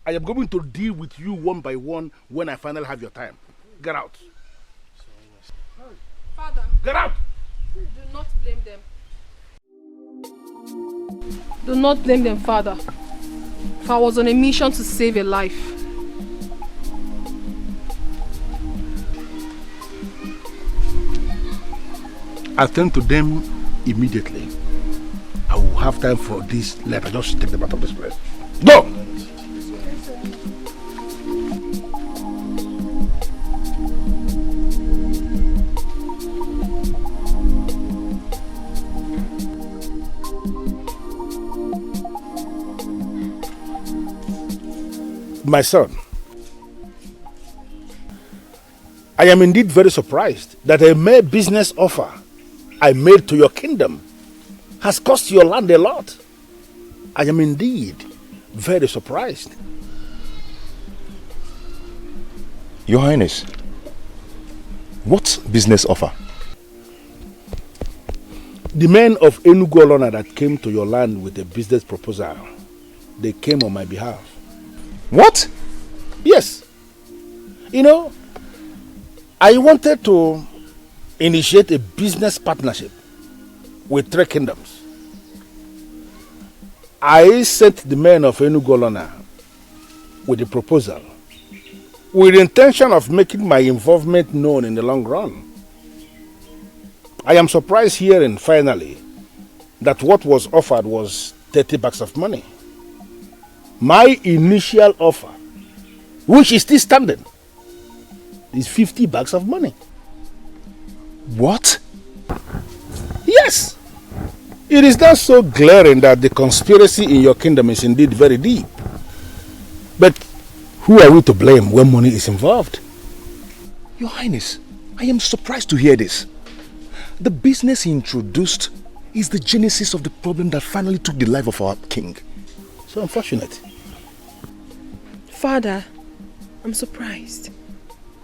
I am going to deal with you one by one when I finally have your time. Get out. Father. Get out. Do not blame them. Do not blame them, Father. For I was on a mission to save a life. Attend to them immediately. I will have time for this letter. Just take them out of this place. Go! My son, I am indeed very surprised that a mere business offer I made to your kingdom has cost your land a lot. I am indeed very surprised. Your Highness, what business offer? The men of Enugu Olona that came to your land with a business proposal, they came on my behalf. What? Yes. You know, I wanted to initiate a business partnership with 3 kingdoms. I sent the men of Enugu Olona with the proposal with the intention of making my involvement known in the long run. I am surprised hearing finally that what was offered was 30 bags of money. My initial offer, which is still standing, is 50 bags of money. What? Yes. It is not so glaring that the conspiracy in your kingdom is indeed very deep. But who are we to blame when money is involved? Your Highness, I am surprised to hear this. The business he introduced is the genesis of the problem that finally took the life of our king. So unfortunate. Father, I'm surprised.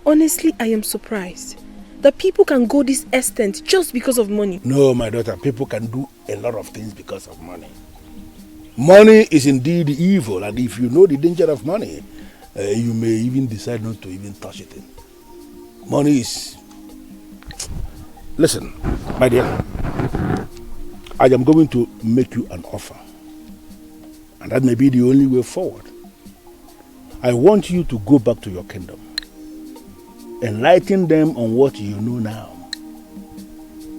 Honestly, I am surprised that people can go this extent just because of money. No, my daughter, people can do a lot of things because of money. Money is indeed evil, and if you know the danger of money, you may even decide not to even touch it. Money is... Listen, my dear, I am going to make you an offer, and that may be the only way forward. I want you to go back to your kingdom. Enlighten them on what you know now.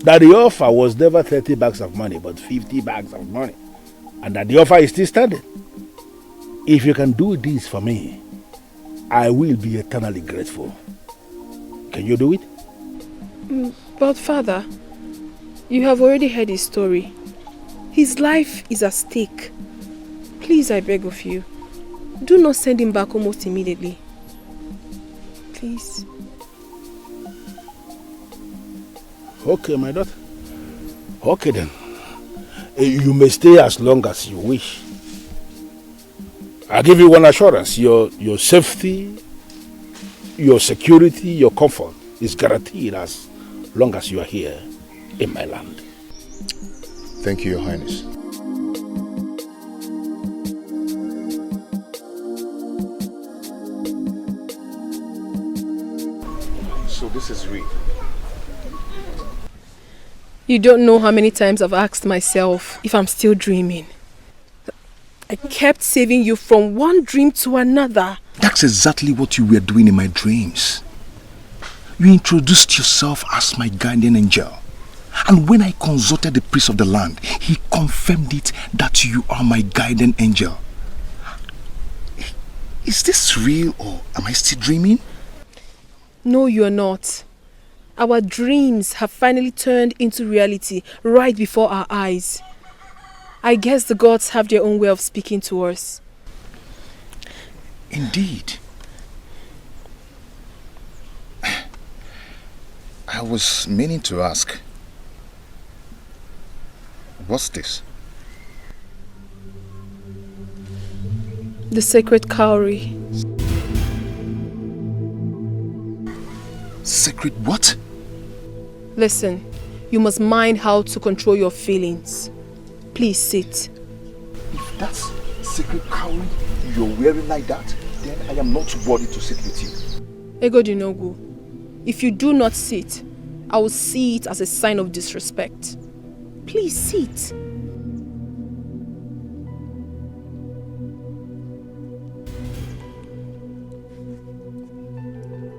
That the offer was never 30 bags of money, but 50 bags of money. And that the offer is still standing. If you can do this for me, I will be eternally grateful. Can you do it? But Father, you have already heard his story. His life is at stake. Please, I beg of you, do not send him back almost immediately. Please. Okay, my daughter. Okay then. You may stay as long as you wish. I give you one assurance. Your safety, your security, your comfort is guaranteed as long as you are here in my land. Thank you, Your Highness. So this is real. You don't know how many times I've asked myself if I'm still dreaming. I kept saving you from one dream to another. That's exactly what you were doing in my dreams. You introduced yourself as my guardian angel. And when I consulted the priest of the land, he confirmed it that you are my guardian angel. Is this real or am I still dreaming? No, you're not. Our dreams have finally turned into reality right before our eyes. I guess the gods have their own way of speaking to us. Indeed. I was meaning to ask, what's this? The sacred cowrie. Sacred what? Listen, you must mind how to control your feelings. Please sit. If that's sacred cowrie you're wearing like that, then I am not worthy to sit with you. Egodinogu, if you do not sit, I will see it as a sign of disrespect. Please sit.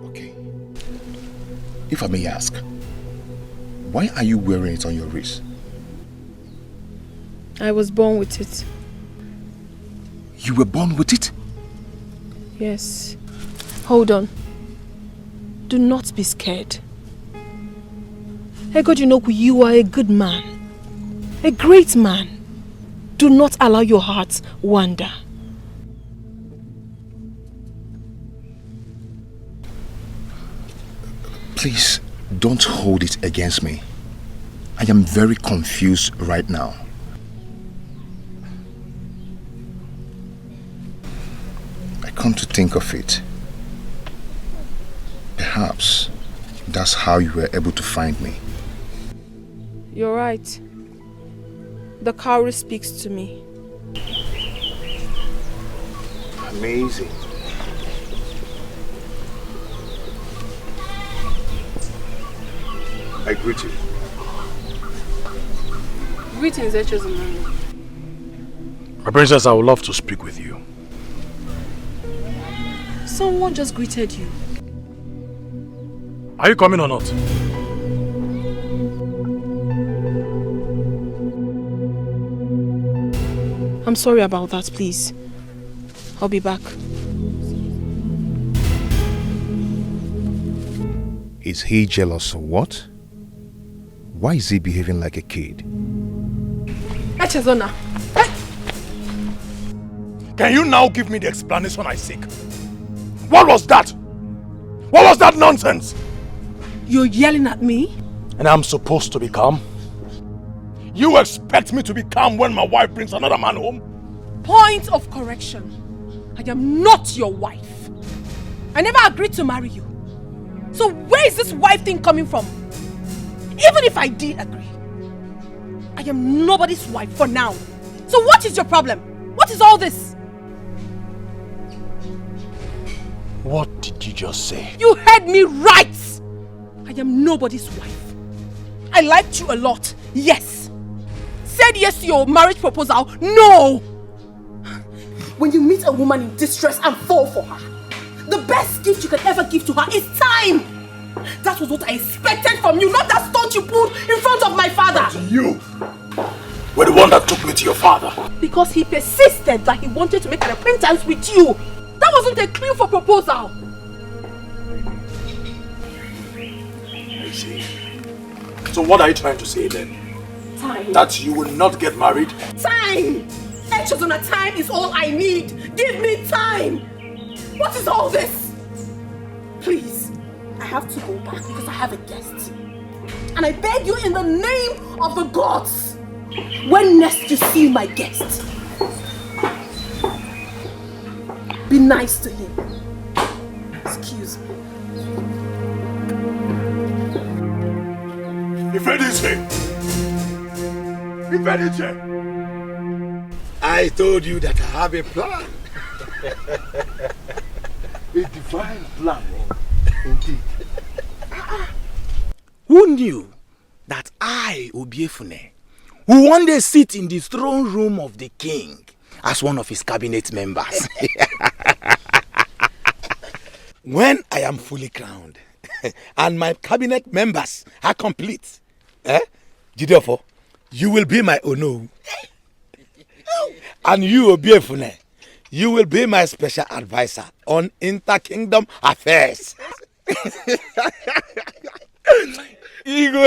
Okay. If I may ask, why are you wearing it on your wrist? I was born with it. You were born with it? Yes. Hold on. Do not be scared. Egodinogu, you are a good man. A great man. Do not allow your heart wander. Please, don't hold it against me. I am very confused right now. I come to think of it. Perhaps that's how you were able to find me. You're right. The cowrie speaks to me. Amazing. I greet you. Greetings, Chizzy. My princess, I would love to speak with you. Someone just greeted you. Are you coming or not? I'm sorry about that, please. I'll be back. Is he jealous or what? Why is he behaving like a kid? Echezona. Can you now give me the explanation I seek? What was that? What was that nonsense? You're yelling at me? And I'm supposed to be calm? You expect me to be calm when my wife brings another man home? Point of correction. I am not your wife. I never agreed to marry you. So where is this wife thing coming from? Even if I did agree, I am nobody's wife for now. So what is your problem? What is all this? What did you just say? You heard me right! I am nobody's wife. I liked you a lot, yes. Said yes to your marriage proposal, no! When you meet a woman in distress and fall for her, the best gift you can ever give to her is time! That was what I expected from you, not that stunt you pulled in front of my father! But you were the one that took me to your father. Because he persisted that he wanted to make an acquaintance with you. That wasn't a clue for proposal. I see. So what are you trying to say then? Time. That you will not get married? Time! Echezona, time is all I need. Give me time. What is all this? Please, I have to go back because I have a guest. And I beg you in the name of the gods, when next you see my guest, be nice to him. Excuse me. Edochie! I told you that I have a plan. A divine plan, indeed. Who knew that I, Obiefune, will one day sit in the throne room of the king as one of his cabinet members? When I am fully crowned and my cabinet members are complete, Jideofo, you will be my Ono. And you, Obiefune, you will be my special advisor on inter-kingdom affairs. Igwe!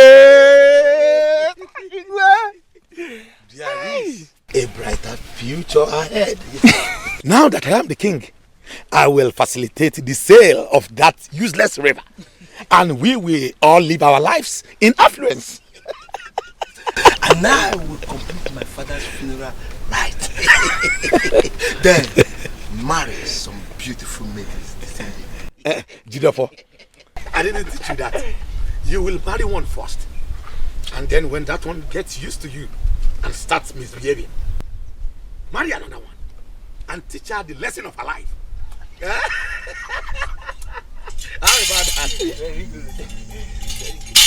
There is a brighter future ahead. Now that I am the king, I will facilitate the sale of that useless river. And we will all live our lives in affluence. And I will complete my father's funeral right. Then marry some beautiful maidens. Jideofo, I didn't teach you that. You will marry one first. And then when that one gets used to you and starts misbehaving, marry another one and teach her the lesson of her life. How about that? Very good. Very good.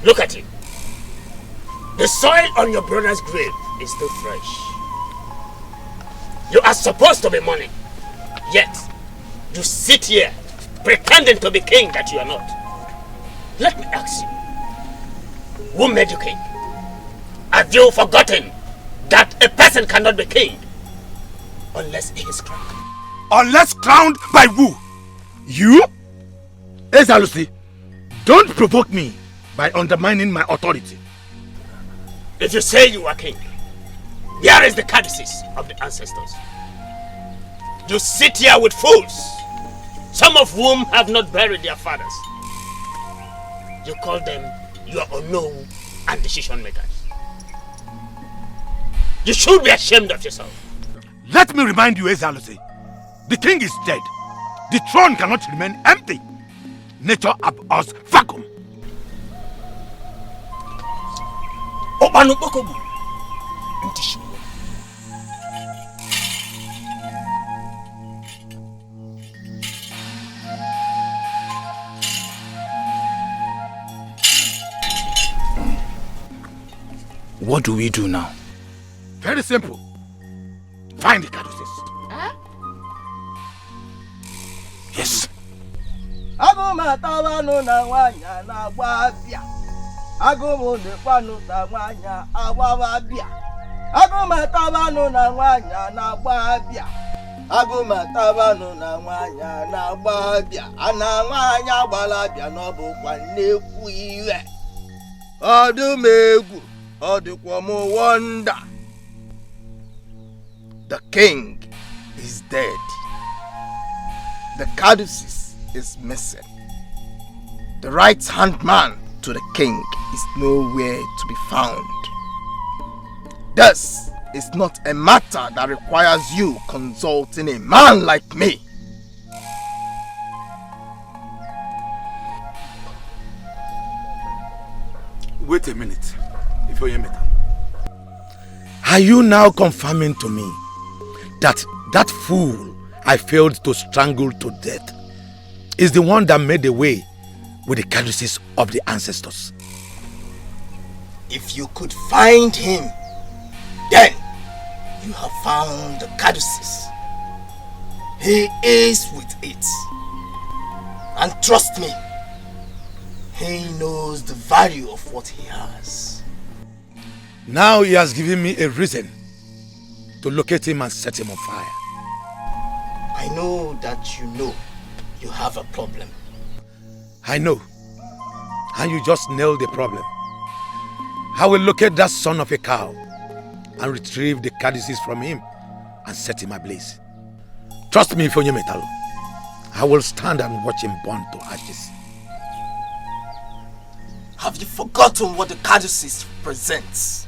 Look at it. The soil on your brother's grave is still fresh. You are supposed to be mourning, yet you sit here pretending to be king that you are not. Let me ask you, who made you king? Have you forgotten that a person cannot be king unless he is crowned? Unless crowned by who? You? Ezalusi, don't provoke me by undermining my authority. If you say you are king, here is the codices of the ancestors. You sit here with fools, some of whom have not buried their fathers. You call them your unknown and decision makers. You should be ashamed of yourself. Let me remind you, Ezalusi, the king is dead. The throne cannot remain empty. Nature abhors vacuum. What do we do now? Very simple. Find the caduceus. Yes. Agụmatabanu na nwanya na-agba abịa. Agụmụdekwanu na nwanya agbaba abịa. Agụmatabanu na nwanya na-agba abịa. Agụmatabanu na nwanya na-agba abịa. Ana nwanya gbara abịa n'ọbụkwa nnekwu iwe. Ọdụm egwu, ọ dịkwa m wonder. The king is dead. The caduceus is missing. The right-hand man to the king is nowhere to be found. This is not a matter that requires you consulting a man like me. Wait a minute, are you now confirming to me that fool I failed to strangle to death is the one that made away with the caduceus of the ancestors? If you could find him, then you have found the caduceus. He is with it. And trust me, he knows the value of what he has. Now he has given me a reason to locate him and set him on fire. I know that you have a problem. I know. And you just nailed the problem. I will locate that son of a cow and retrieve the caduceus from him and set him ablaze. Trust me, Ifonye Metalo. I will stand and watch him burn to ashes. Have you forgotten what the caduceus represents?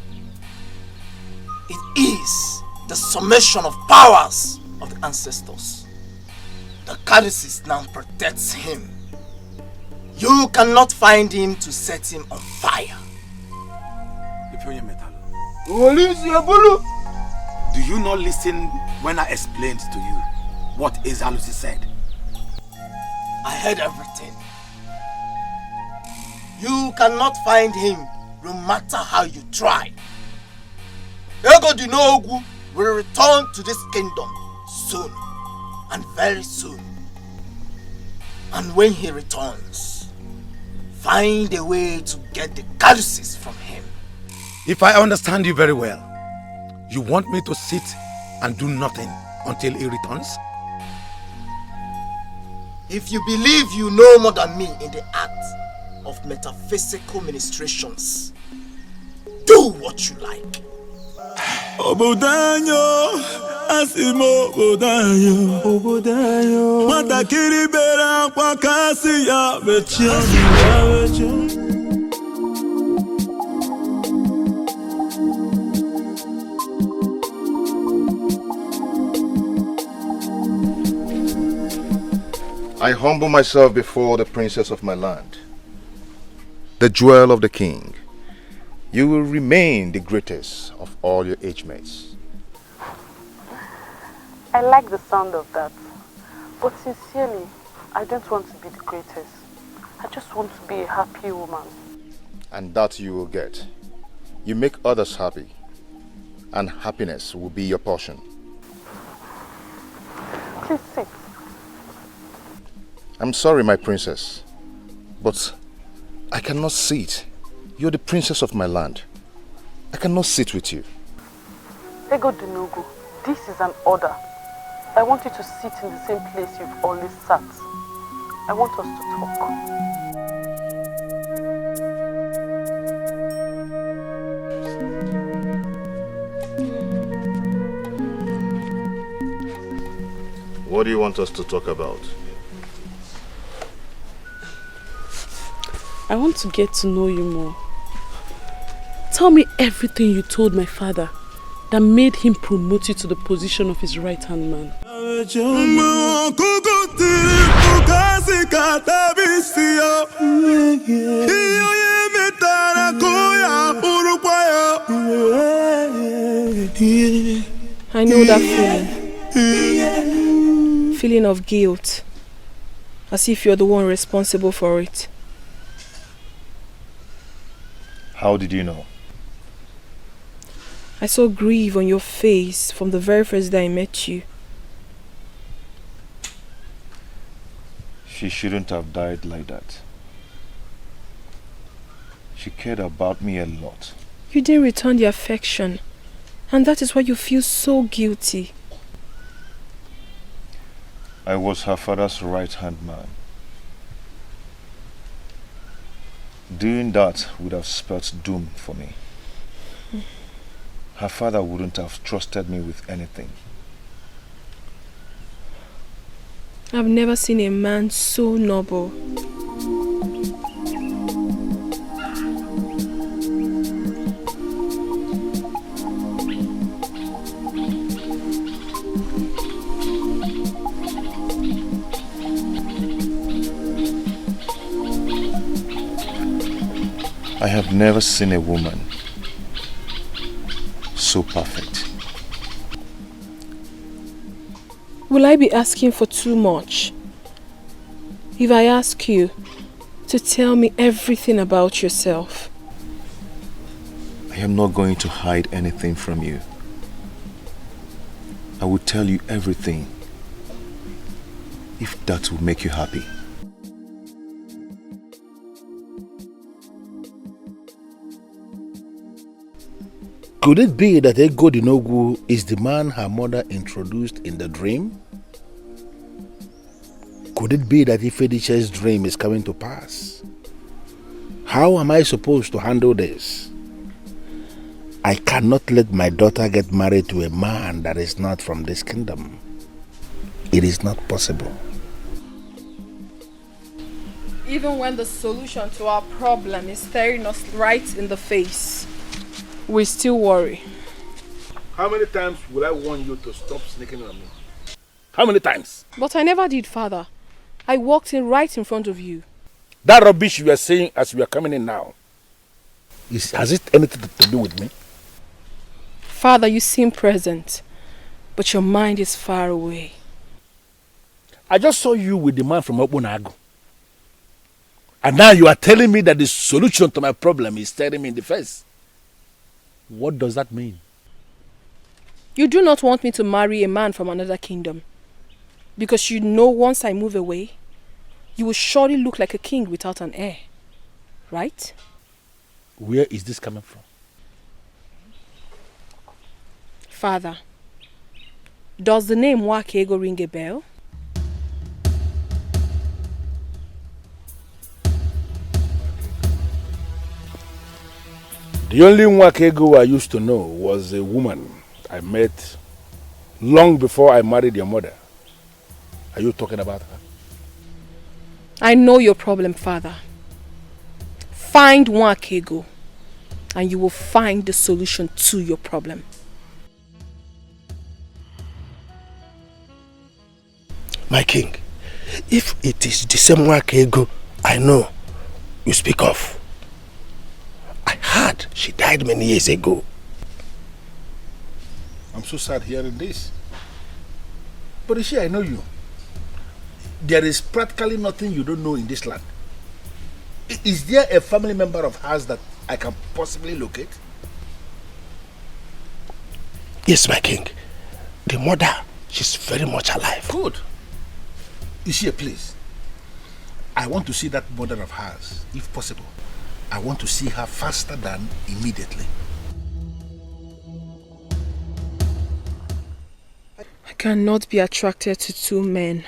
It is the summation of powers of the ancestors. The caduceus now protects him. You cannot find him to set him on fire. Do you not listen when I explained to you what Alichi said? I heard everything. You cannot find him no matter how you try. Edochie will return to this kingdom soon, and very soon. And when he returns, find a way to get the caduceus from him. If I understand you very well, you want me to sit and do nothing until he returns? If you believe you know more than me in the art of metaphysical ministrations, do what you like. Obodanyo, asimo obodanyo, matakiri bera kwa kasi ya bechia. I humble myself before the princess of my land, the jewel of the king. You will remain the greatest of all your age mates. I like the sound of that. But sincerely, I don't want to be the greatest. I just want to be a happy woman. And that you will get. You make others happy, and happiness will be your portion. Please sit. I'm sorry, my princess, but I cannot sit. You're the princess of my land. I cannot sit with you. Edochie, this is an order. I want you to sit in the same place you've always sat. I want us to talk. What do you want us to talk about? I want to get to know you more. Tell me everything you told my father that made him promote you to the position of his right-hand man. I know that feeling. Feeling of guilt. As if you're the one responsible for it. How did you know? I saw grief on your face from the very first day I met you. She shouldn't have died like that. She cared about me a lot. You didn't return the affection, and that is why you feel so guilty. I was her father's right-hand man. Doing that would have spelt doom for me. Her father wouldn't have trusted me with anything. I've never seen a man so noble. I have never seen a woman so perfect. Will I be asking for too much if I ask you to tell me everything about yourself? I am not going to hide anything from you. I will tell you everything if that will make you happy. Could it be that Edochie is the man her mother introduced in the dream? Could it be that Edochie's dream is coming to pass? How am I supposed to handle this? I cannot let my daughter get married to a man that is not from this kingdom. It is not possible. Even when the solution to our problem is staring us right in the face, we still worry. How many times will I warn you to stop sneaking on me? How many times? But I never did, Father. I walked in right in front of you. That rubbish you are saying as we are coming in now, has it anything to do with me? Father, you seem present. but your mind is far away. I just saw you with the man from Obunago. And now you are telling me that the solution to my problem is staring me in the face. What does that mean? You do not want me to marry a man from another kingdom. Because you know once I move away, you will surely look like a king without an heir. Right? Where is this coming from? Father, does the name Wakego ring a bell? The only Wakego I used to know was a woman I met long before I married your mother. Are you talking about her? I know your problem, Father. Find Wakego, and you will find the solution to your problem. My king, if it is the same Wakego I know you speak of, I heard she died many years ago. I'm so sad hearing this. But you see, I know you. There is practically nothing you don't know in this land. Is there a family member of ours that I can possibly locate? Yes, my king. The mother, she's very much alive. Good. You see, please, I want to see that mother of hers, if possible. I want to see her faster than immediately. I cannot be attracted to two men.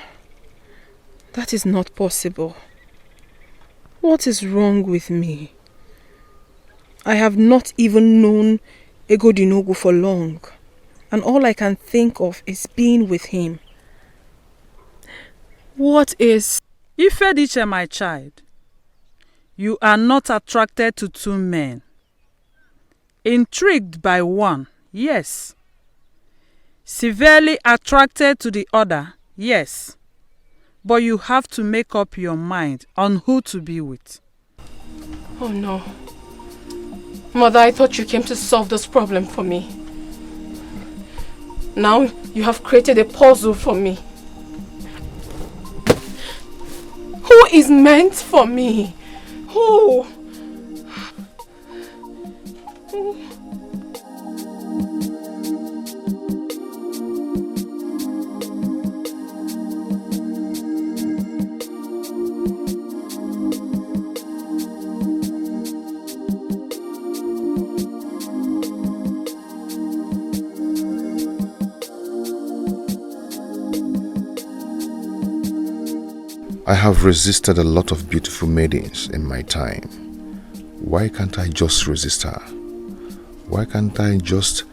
That is not possible. What is wrong with me? I have not even known Egodinogu for long, and all I can think of is being with him. What is... Ifediche, my child, you are not attracted to two men. Intrigued by one, yes. Severely attracted to the other, yes. But you have to make up your mind on who to be with. Oh no. Mother, I thought you came to solve this problem for me. Now you have created a puzzle for me. Who is meant for me? Who? I have resisted a lot of beautiful maidens in my time. Why can't I just resist her? Why can't I just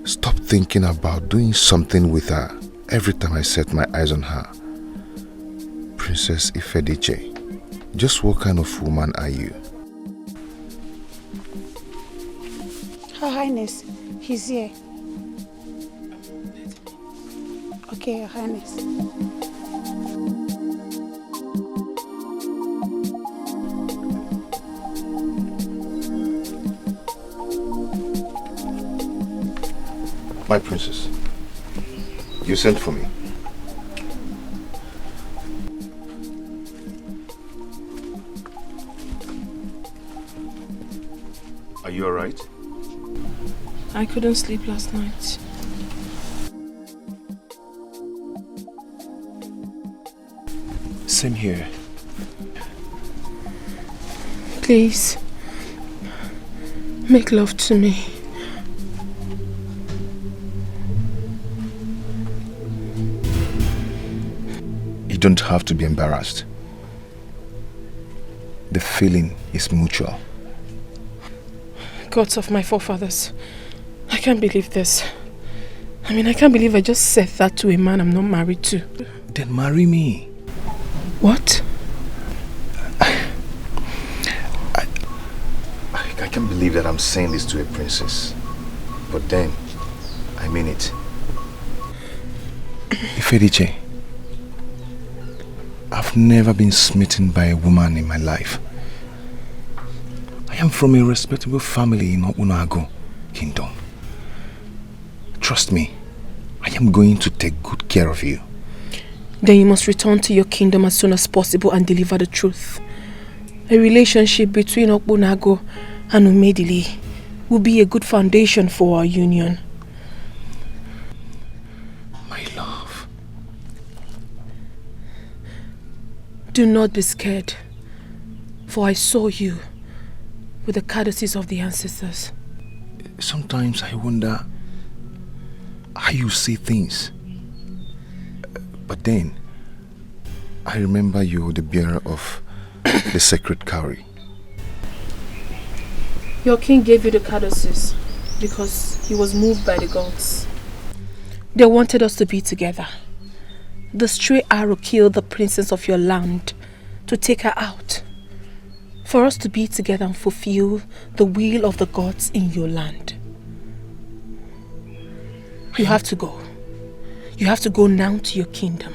stop thinking about doing something with her every time I set my eyes on her? Princess Ifediche, just what kind of woman are you? Her Highness, he's here. Okay, Your Highness. My princess, you sent for me. Are you alright? I couldn't sleep last night. Same here. Please, make love to me. You don't have to be embarrassed. The feeling is mutual. Gods of my forefathers, I can't believe this. I can't believe I just said that to a man I'm not married to. Then marry me. What? I can't believe that I'm saying this to a princess. But then, I mean it. Ifediche, I've never been smitten by a woman in my life. I am from a respectable family in Obunago Kingdom. Trust me, I I am going to take good care of you. Then you must return to your kingdom as soon as possible and deliver the truth. A relationship between Okpunago and Umedili will be a good foundation for our union. My love. Do not be scared, for I saw you with the courtesies of the ancestors. Sometimes I wonder how you see things. But then, I remember you're the bearer of the sacred cowrie. Your king gave you the courtesies because he was moved by the gods. They wanted us to be together. The stray arrow killed the princess of your land to take her out. For us to be together and fulfill the will of the gods in your land. You have to go. You have to go now to your kingdom.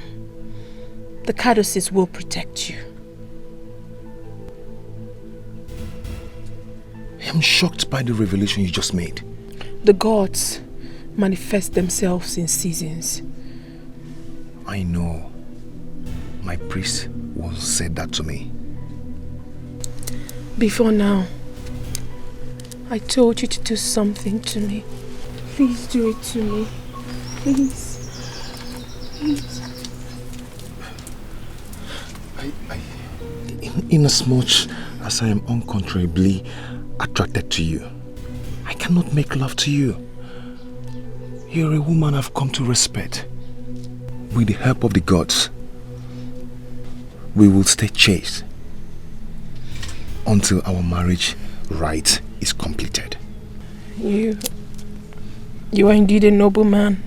The courtesies will protect you. I am shocked by the revelation you just made. The gods manifest themselves in seasons. I know. My priest once said that to me. Before now, I told you to do something to me. Please do it to me. Please. Please. Inasmuch as I am uncontrollably attracted to you, I cannot make love to you. You're a woman I've come to respect. With the help of the gods, we will stay chaste until our marriage rite is completed. You are indeed a noble man.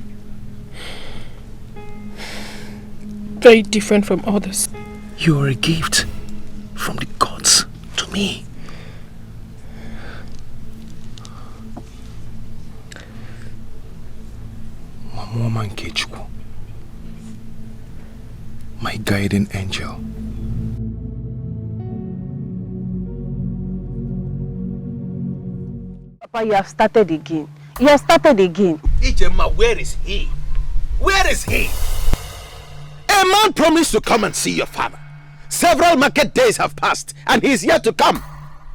Very different from others. You are a gift from the gods to me. Mama Nkechukwu, my guiding angel. Papa, you have started again. You have started again. Ijema, where is he? Where is he? A man promised to come and see your father. Several market days have passed and he's yet to come.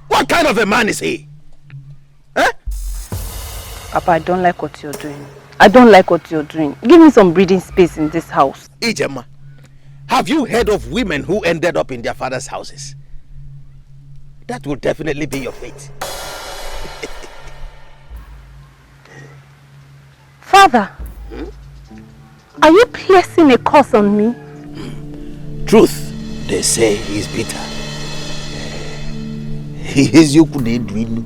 What kind of a man is he? Huh? Papa, I don't like what you're doing. I don't like what you're doing. Give me some breathing space in this house. Ijema, have you heard of women who ended up in their father's houses? That will definitely be your fate. Father, are you placing a curse on me? Truth, they say, is bitter. He is you couldn't do.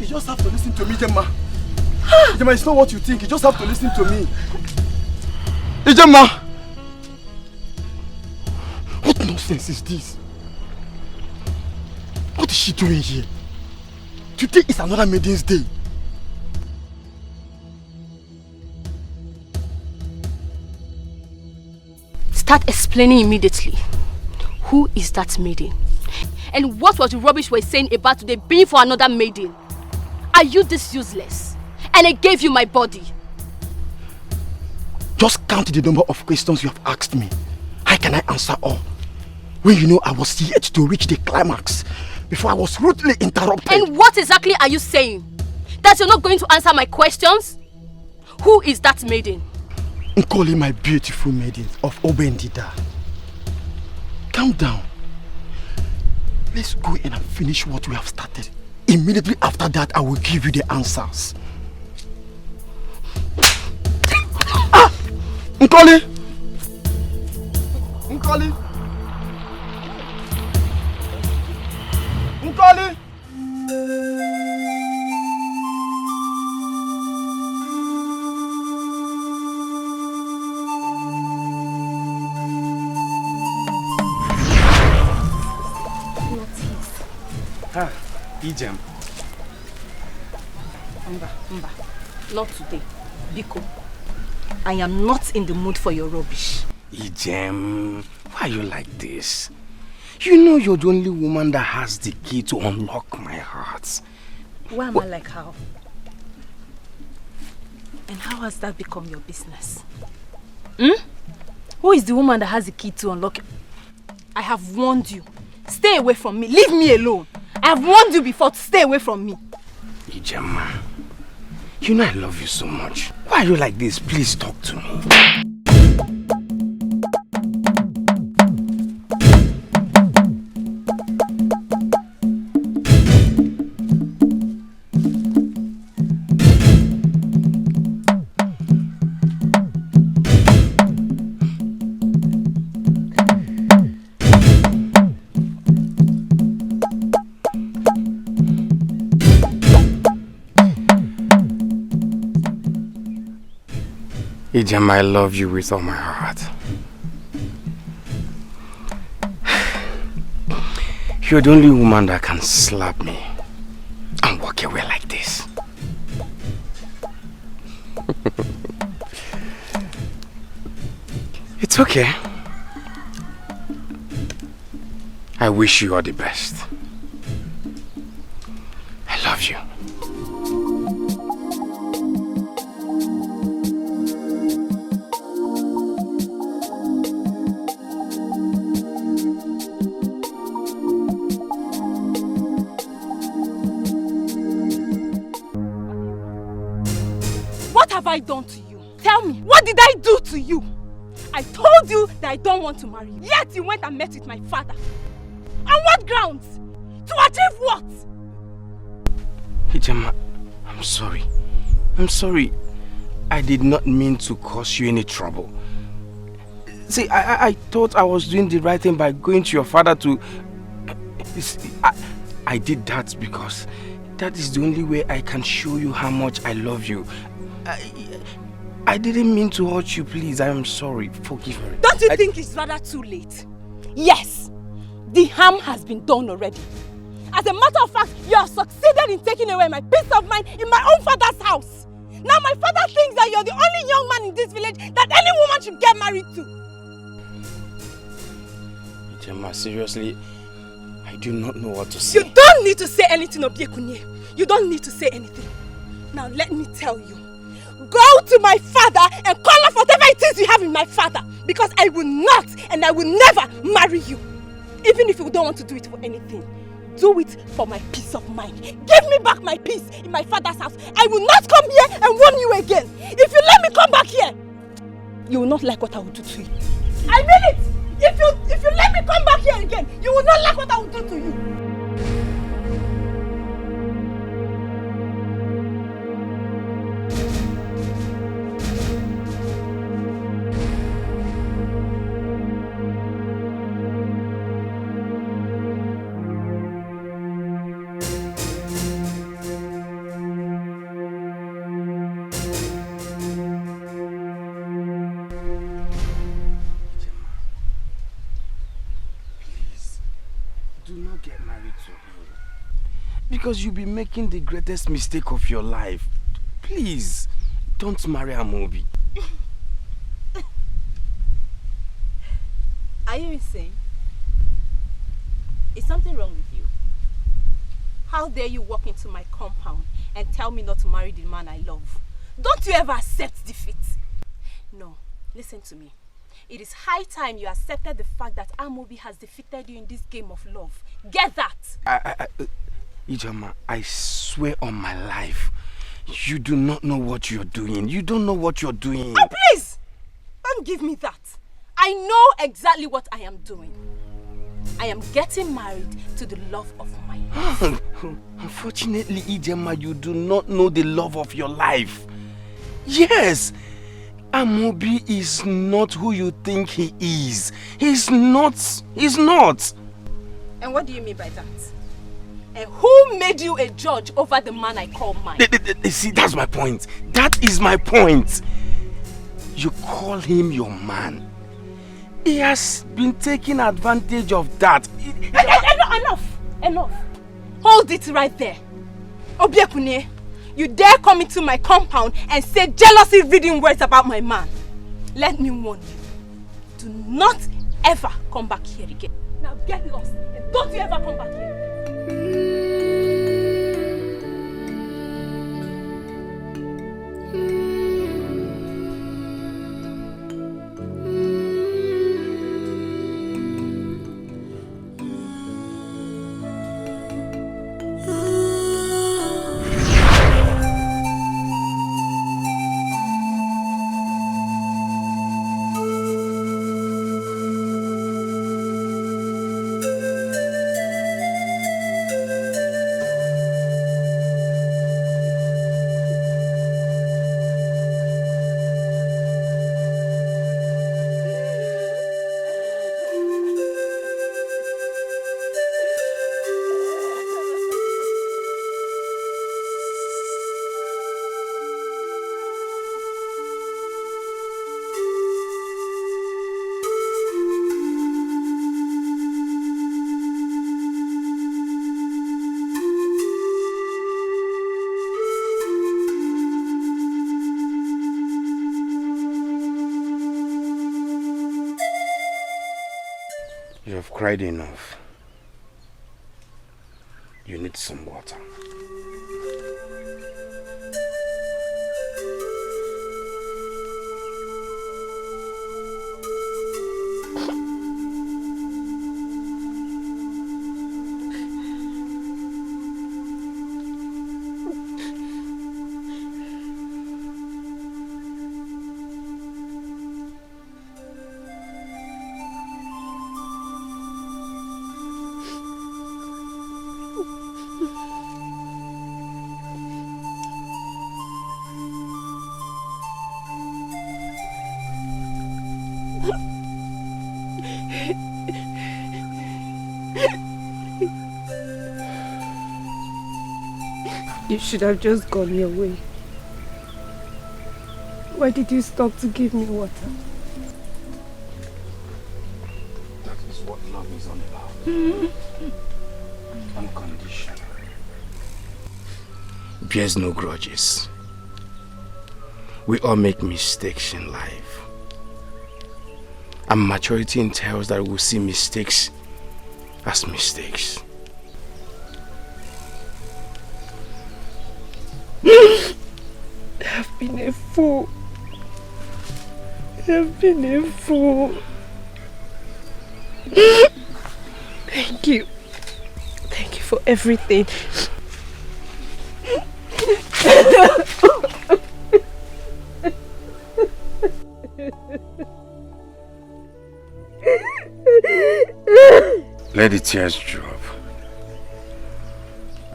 You just have to listen to me, Ijema. Ijema, it's not what you think. You just have to listen to me. Ijema! What nonsense is this? What is she doing here? Today is another Maiden's Day. Start explaining immediately. Who is that maiden? And what was the rubbish we're saying about today being for another maiden? Are you this useless? And I gave you my body. Just count the number of questions you have asked me. How can I answer all? When you know I was yet to reach the climax before I was rudely interrupted. And what exactly are you saying? That you're not going to answer my questions? Who is that maiden? Nkoli, my beautiful maiden of Obendida. Calm down. Let's go in and finish what we have started. Immediately after that, I will give you the answers. Nkoli! Nkoli! Nkoli! Ah, Ijem. Mba, not today. Biko, I am not in the mood for your rubbish. Ijem, why are you like this? You know you're the only woman that has the key to unlock my heart. Why am I like how? And how has that become your business? Who is the woman that has the key to unlock it? I have warned you. Stay away from me. Leave me alone. I have warned you before to stay away from me. Ijema, you know I love you so much. Why are you like this? Please talk to me. Ijem, I love you with all my heart. You're the only woman that can slap me and walk away like this. It's okay. I wish you all the best. I love you. What have I done to you? Tell me, what did I do to you? I told you that I don't want to marry you. Yet you went and met with my father. On what grounds? To achieve what? Ijema, I'm sorry. I'm sorry. I did not mean to cause you any trouble. See, I thought I was doing the right thing by going to your father to... I did that because that is the only way I can show you how much I love you. I didn't mean to hurt you, please. I am sorry. Forgive me. Don't you think it's rather too late? Yes, the harm has been done already. As a matter of fact, you have succeeded in taking away my peace of mind in my own father's house. Now my father thinks that you're the only young man in this village that any woman should get married to. Ijema, seriously, I do not know what to say. You don't need to say anything, Obiekunye. You don't need to say anything. Now let me tell you. Go to my father and call off whatever it is you have in my father. Because I will not and I will never marry you. Even if you don't want to do it for anything. Do it for my peace of mind. Give me back my peace in my father's house. I will not come here and warn you again. If you let me come back here, you will not like what I will do to you. I mean it! If you let me come back here again, you will not like what I will do to you. Because you'll be making the greatest mistake of your life. Please, don't marry Amobi. Are you insane? Is something wrong with you? How dare you walk into my compound and tell me not to marry the man I love? Don't you ever accept defeat? No, listen to me. It is high time you accepted the fact that Amobi has defeated you in this game of love. Get that! Ijoma, I swear on my life, you do not know what you're doing. You don't know what you're doing. Oh, please! Don't give me that. I know exactly what I am doing. I am getting married to the love of my life. Unfortunately, Ijoma, you do not know the love of your life. Yes, Amobi is not who you think he is. He's not. He's not. And what do you mean by that? And who made you a judge over the man I call mine? See, that's my point. That is my point. You call him your man. He has been taking advantage of that. Enough. Hold it right there. Obiekune, you dare come into my compound and say jealousy-reading words about my man. Let me warn you. Do not ever come back here again. Now get lost and don't you ever come back here. You have cried enough. You need some water. You should have just gone your way. Why did you stop to give me water? That is what love is all about. Unconditional. Bears no grudges. We all make mistakes in life. And maturity entails that we'll see mistakes as mistakes. I've been a fool. I've been a fool. Thank you. Thank you for everything. Let the tears drop.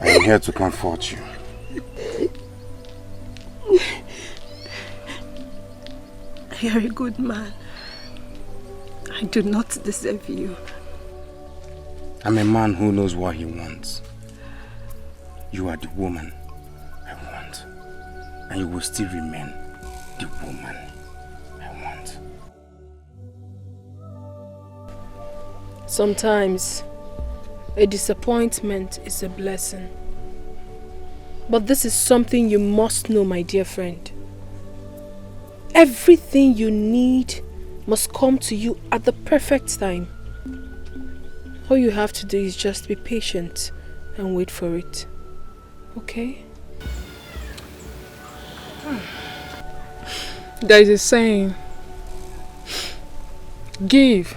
I am here to comfort you. You're a good man. I do not deserve you. I'm a man who knows what he wants. You are the woman I want. And you will still remain the woman I want. Sometimes a disappointment is a blessing. But this is something you must know, my dear friend. Everything you need must come to you at the perfect time. All you have to do is just be patient and wait for it. Okay? There is a saying, Give,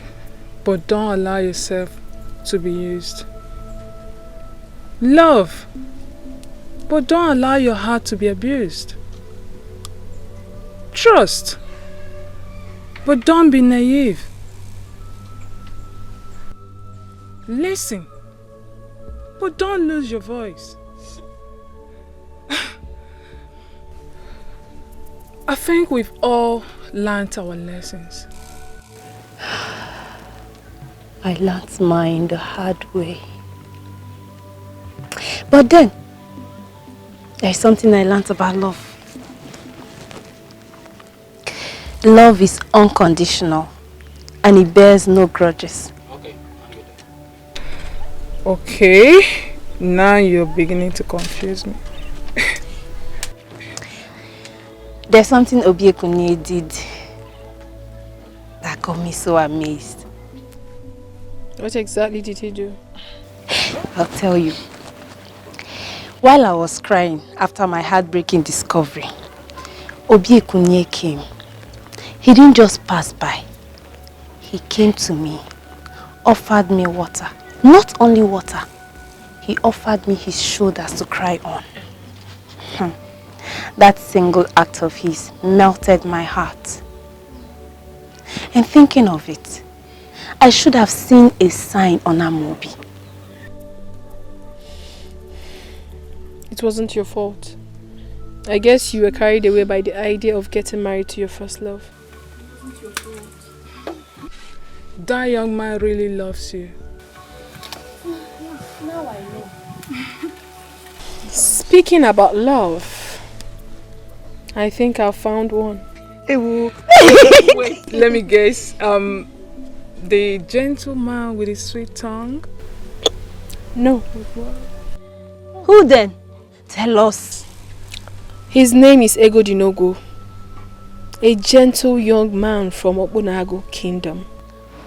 but don't allow yourself to be used. Love, but don't allow your heart to be abused. Trust, but don't be naive. Listen, but don't lose your voice. I think we've all learned our lessons. I learnt mine the hard way. But then, there's something I learnt about love. Love is unconditional and it bears no grudges. Okay, now you're beginning to confuse me. There's something Obiekunye did that got me so amazed. What exactly did he do? I'll tell you. While I was crying after my heartbreaking discovery, Obiekunye came. He didn't just pass by. He came to me, offered me water. Not only water, he offered me his shoulders to cry on. That single act of his melted my heart. And thinking of it, I should have seen a sign on Amobi. It wasn't your fault. I guess you were carried away by the idea of getting married to your first love. That young man really loves you. Now I know. Speaking about love, I think I found one. Wait, let me guess. The gentleman with his sweet tongue? No. Who then? Tell us. His name is Edochie, a gentle young man from Obunago Kingdom.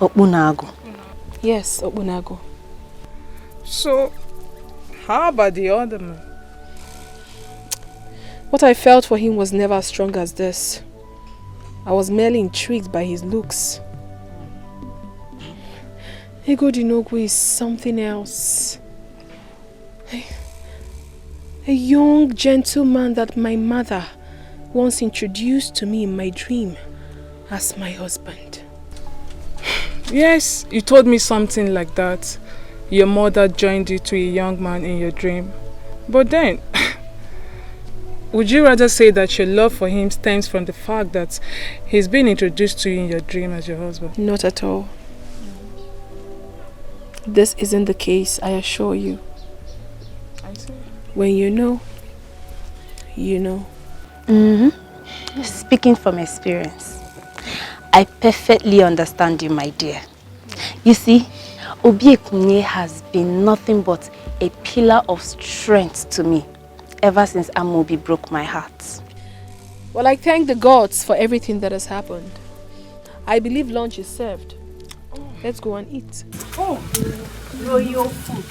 Obunago? Yes, Obunago. So, how about the other man? What I felt for him was never as strong as this. I was merely intrigued by his looks. Edochie is something else. A young gentleman that my mother once introduced to me in my dream as my husband. Yes, you told me something like that. Your mother joined you to a young man in your dream. But then, would you rather say that your love for him stems from the fact that he's been introduced to you in your dream as your husband? Not at all. This isn't the case, I assure you. I see. When you know, you know. Speaking from experience, I perfectly understand you, my dear. You see, Obiekunye has been nothing but a pillar of strength to me ever since Amobi broke my heart. Well, I thank the gods for everything that has happened. I believe lunch is served. Let's go and eat. Oh, royal food.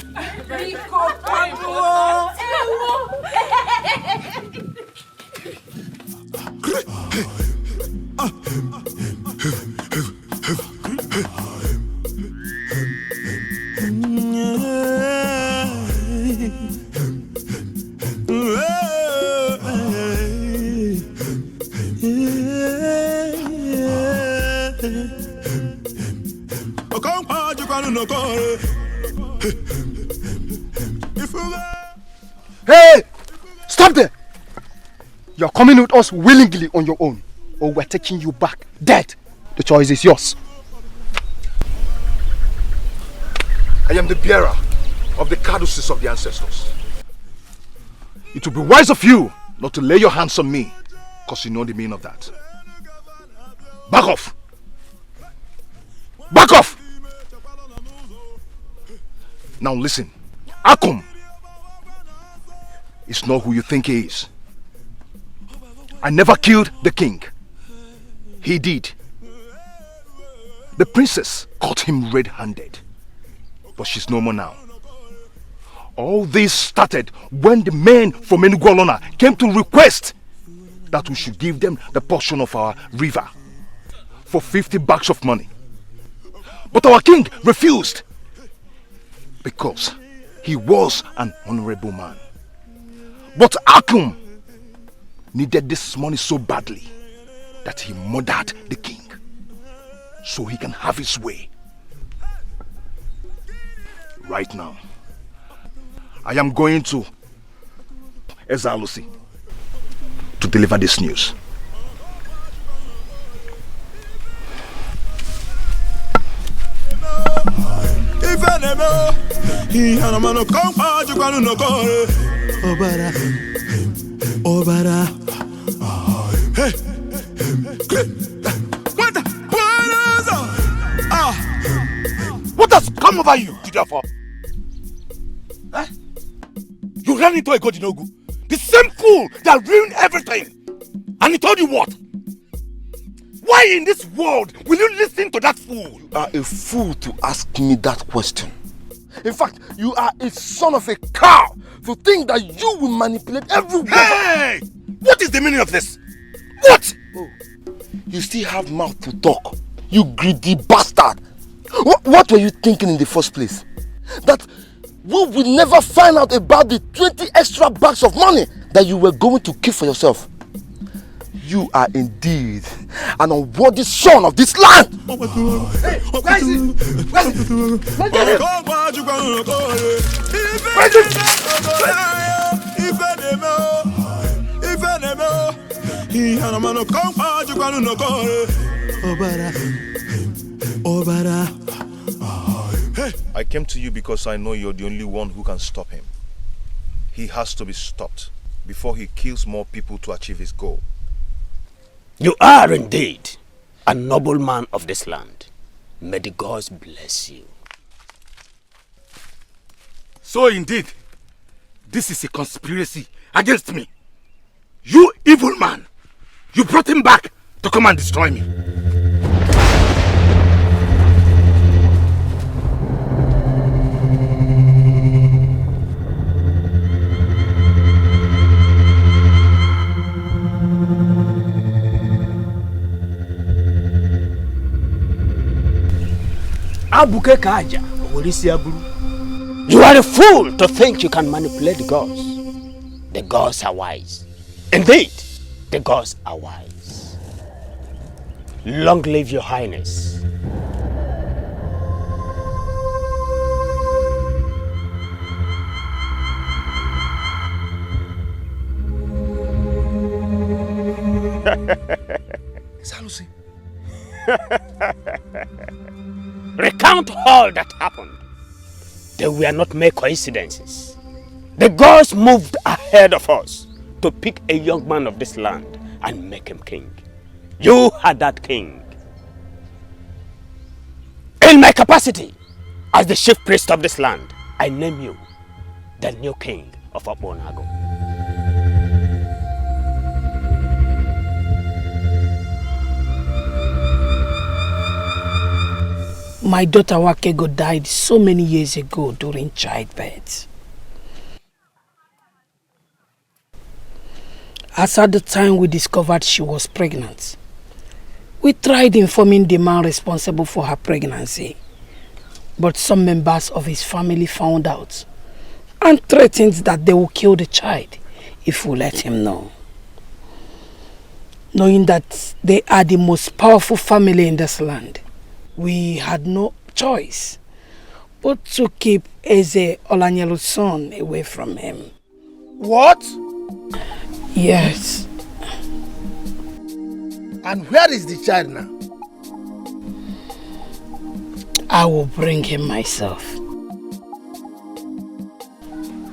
Hey! Stop there! You're coming with us willingly on your own, or we're taking you back dead. The choice is yours. I am the bearer of the caduceus of the ancestors. It would be wise of you not to lay your hands on me, because you know the meaning of that. Back off! Back off! Now listen, Akum is not who you think he is. I never killed the king. He did. The princess caught him red-handed, but she's no more now. All this started when the men from Enugwalona came to request that we should give them the portion of our river for 50 bags of money. But our king refused because he was an honorable man. But Akum needed this money so badly that he murdered the king so he can have his way. Right now, I am going to Alichi to deliver this news. What has come over you, Tidafor? Huh? You ran into a Godinogu, the same fool that ruined everything. And he told you what? Why in this world will you listen to that fool? You are a fool to ask me that question. In fact, you are a son of a cow to think that you will manipulate everyone. Hey! What is the meaning of this? What? Oh, you still have mouth to talk, you greedy bastard. What were you thinking in the first place? That we will never find out about the 20 extra bags of money that you were going to keep for yourself. You are indeed an unworthy son of this land. Hey, where is it? Where is I came to you because I know you're the only one who can stop him. He has to be stopped before he kills more people to achieve his goal. You are indeed a noble man of this land. May the gods bless you. So indeed, this is a conspiracy against me. You evil man, you brought him back to come and destroy me. You are a fool to think you can manipulate the gods. The gods are wise. Indeed, the gods are wise. Long live your highness. Alichi. Recount all that happened. They were not mere coincidences. The gods moved ahead of us to pick a young man of this land and make him king. You are that king. In my capacity as the chief priest of this land, I name you the new king of Abonago. My daughter Wakego died so many years ago during childbirth. As at the time we discovered she was pregnant, we tried informing the man responsible for her pregnancy, but some members of his family found out and threatened that they will kill the child if we let him know. Knowing that they are the most powerful family in this land, we had no choice but to keep Eze Olanyelu's son away from him. What? Yes. And where is the child now? I will bring him myself.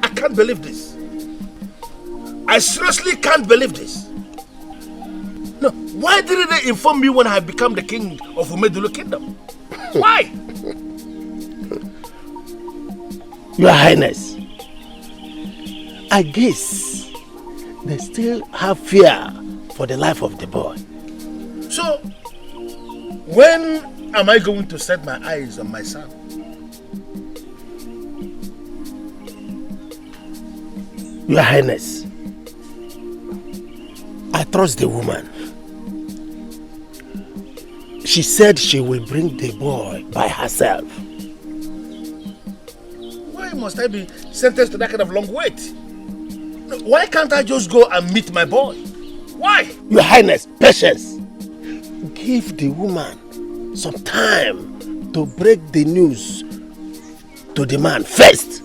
I can't believe this. I seriously can't believe this. No, why didn't they inform me when I had become the king of Umedulu Kingdom? Why? Your Highness, I guess they still have fear for the life of the boy. So, when am I going to set my eyes on my son? Your Highness, I trust the woman. She said she will bring the boy by herself. Why must I be sentenced to that kind of long wait? Why can't I just go and meet my boy? Why? Your Highness, patience. Give the woman some time to break the news to the man first.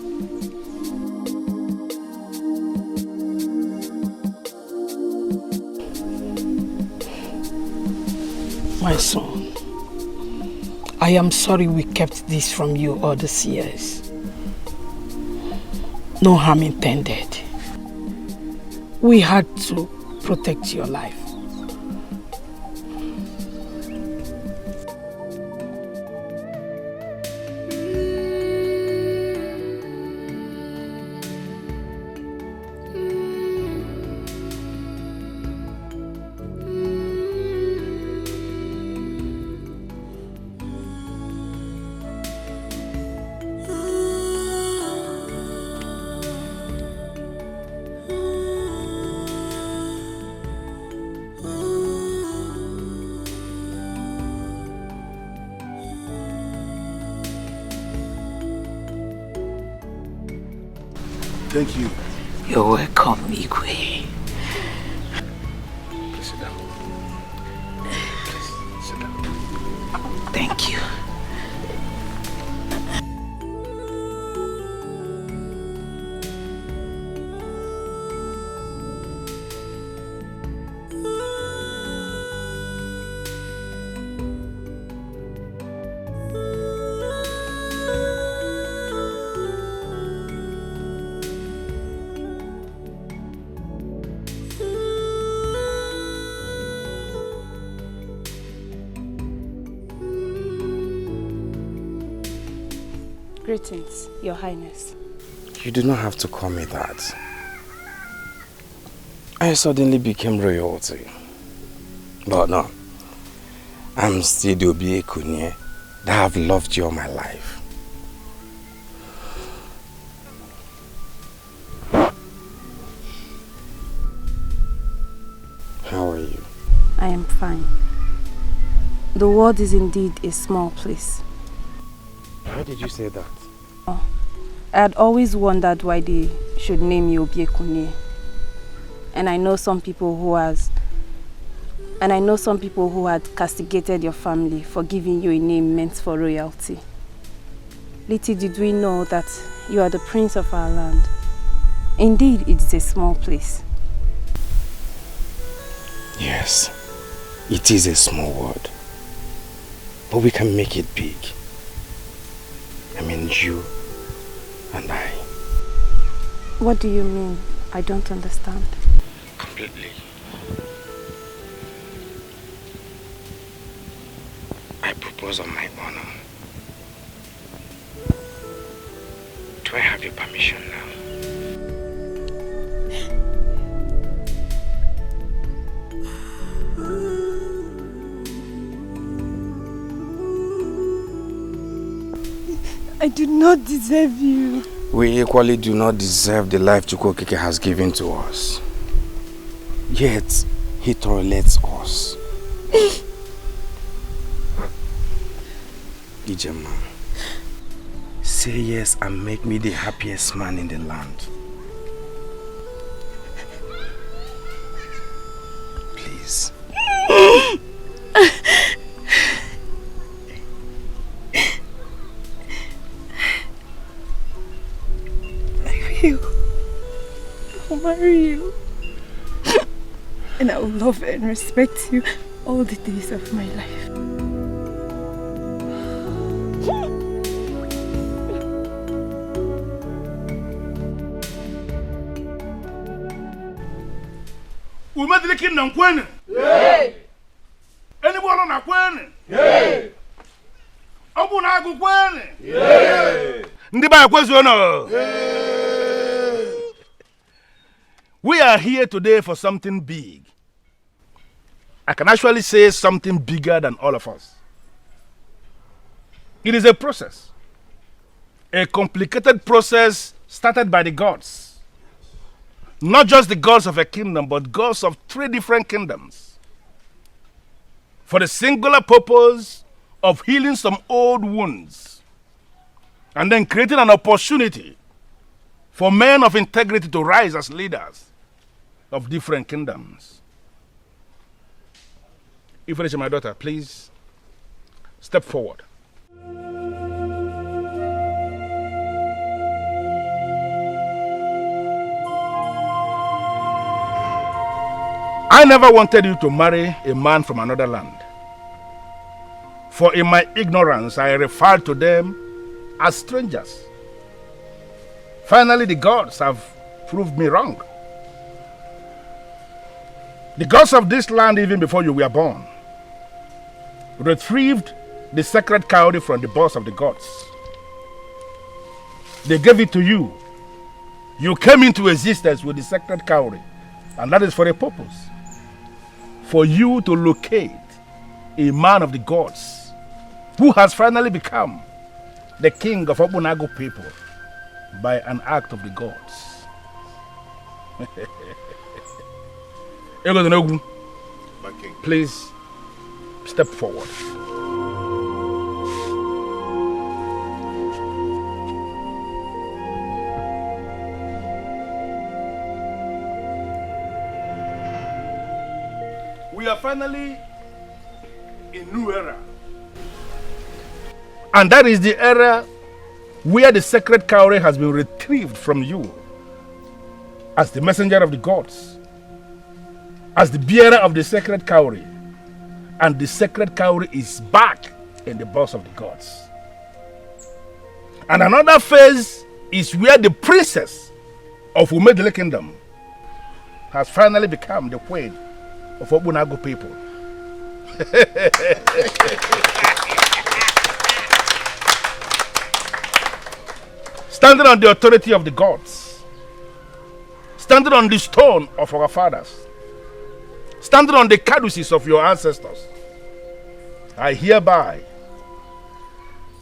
My son, I am sorry we kept this from you all these years. No harm intended. We had to protect your life. Thank you. You're welcome, Igwe. Please sit down. Please sit down. Thank you. Greetings, Your Highness. You do not have to call me that. I suddenly became royalty. But no, I'm still the Obi Ekunye that have loved you all my life. How are you? I am fine. The world is indeed a small place. Why did you say that? I had always wondered why they should name you Obi Ekunye. And I know some people who had castigated your family for giving you a name meant for royalty. Little did we know that you are the prince of our land. Indeed, it is a small place. Yes, it is a small world. But we can make it big. I mean, you and I. What do you mean? I don't understand. Completely. I propose on my honor. Do I have your permission now? I do not deserve you. We equally do not deserve the life Chukwokeke has given to us. Yet, he tolerates us. Ijema, say yes and make me the happiest man in the land. Please. I'll marry you. And I will love and respect you all the days of my life. We made the kingdom queen. Yay! Anyone on a queen? Yay! Open a good queen. Yay! Ndiba question. We are here today for something big. I can actually say something bigger than all of us. It is a process. A complicated process started by the gods. Not just the gods of a kingdom, but gods of 3 different kingdoms. for the singular purpose of healing some old wounds and then creating an opportunity for men of integrity to rise as leaders of different kingdoms. Edochie, my daughter, please step forward. I never wanted you to marry a man from another land. For in my ignorance, I referred to them as strangers. Finally, the gods have proved me wrong. The gods of this land, even before you were born, retrieved the sacred cowrie from the boss of the gods. They gave it to you. You came into existence with the sacred cowrie, and that is for a purpose. For you to locate a man of the gods who has finally become the king of Obunago people by an act of the gods. Edochie, please step forward. We are finally in a new era. And that is the era where the sacred cowrie has been retrieved from you as the messenger of the gods, as the bearer of the sacred cowrie. And the sacred cowrie is back in the boss of the gods. And another phase is where the princess of Umedele Kingdom has finally become the queen of Obunago people. Standing on the authority of the gods, standing on the stone of our fathers, standing on the caducees of your ancestors, I hereby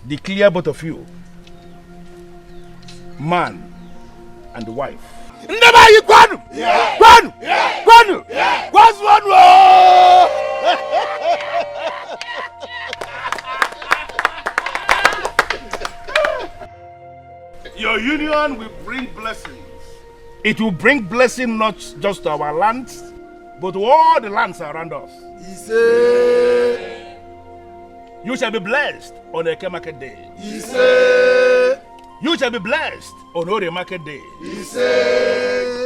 declare both of you man and wife. Never you Guanu! Guanu! Guanu! What's one more? Your union will bring blessings. It will bring blessing not just to our lands, but to all the lands around us. You shall be blessed on Eke Market Day. You shall be blessed on Ore Market Day.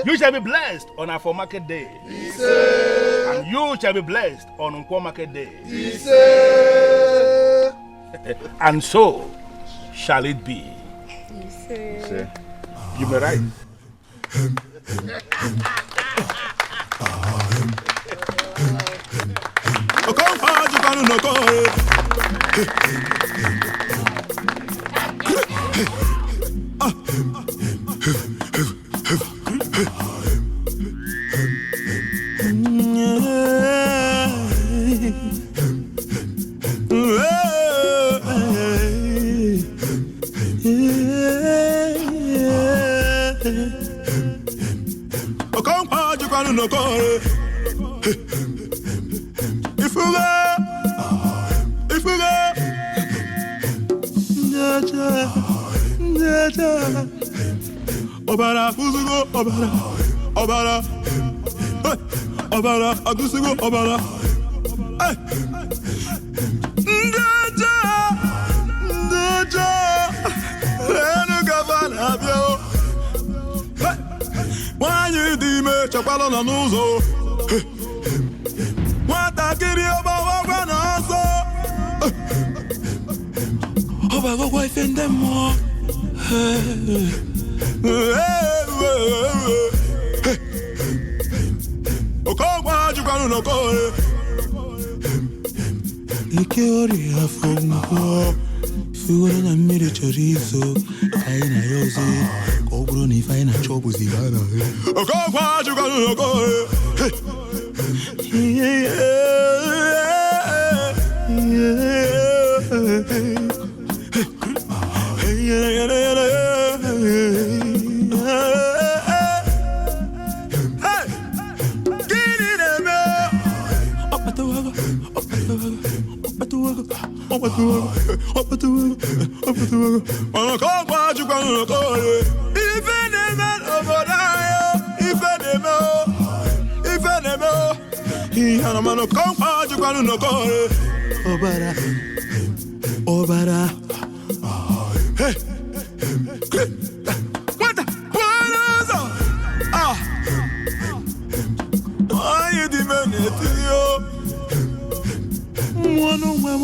You shall be blessed on Afo Market Day. And you shall be blessed on Nkwo Market Day. And so shall it be. You may write. Obara, Fuzugo, Obara, Obara, Obara, Agusugo, Obara. Ndaja, Lenu Gavana, Bio. Why you dime, Chapalo Nanuzo? What I get you about Wanaso? Obago, wife and them more. Ikiori afongo Figura na mire chorizo Kaina yoze Koguro ni faina chobu zigana Okokwa chukanu noko One of my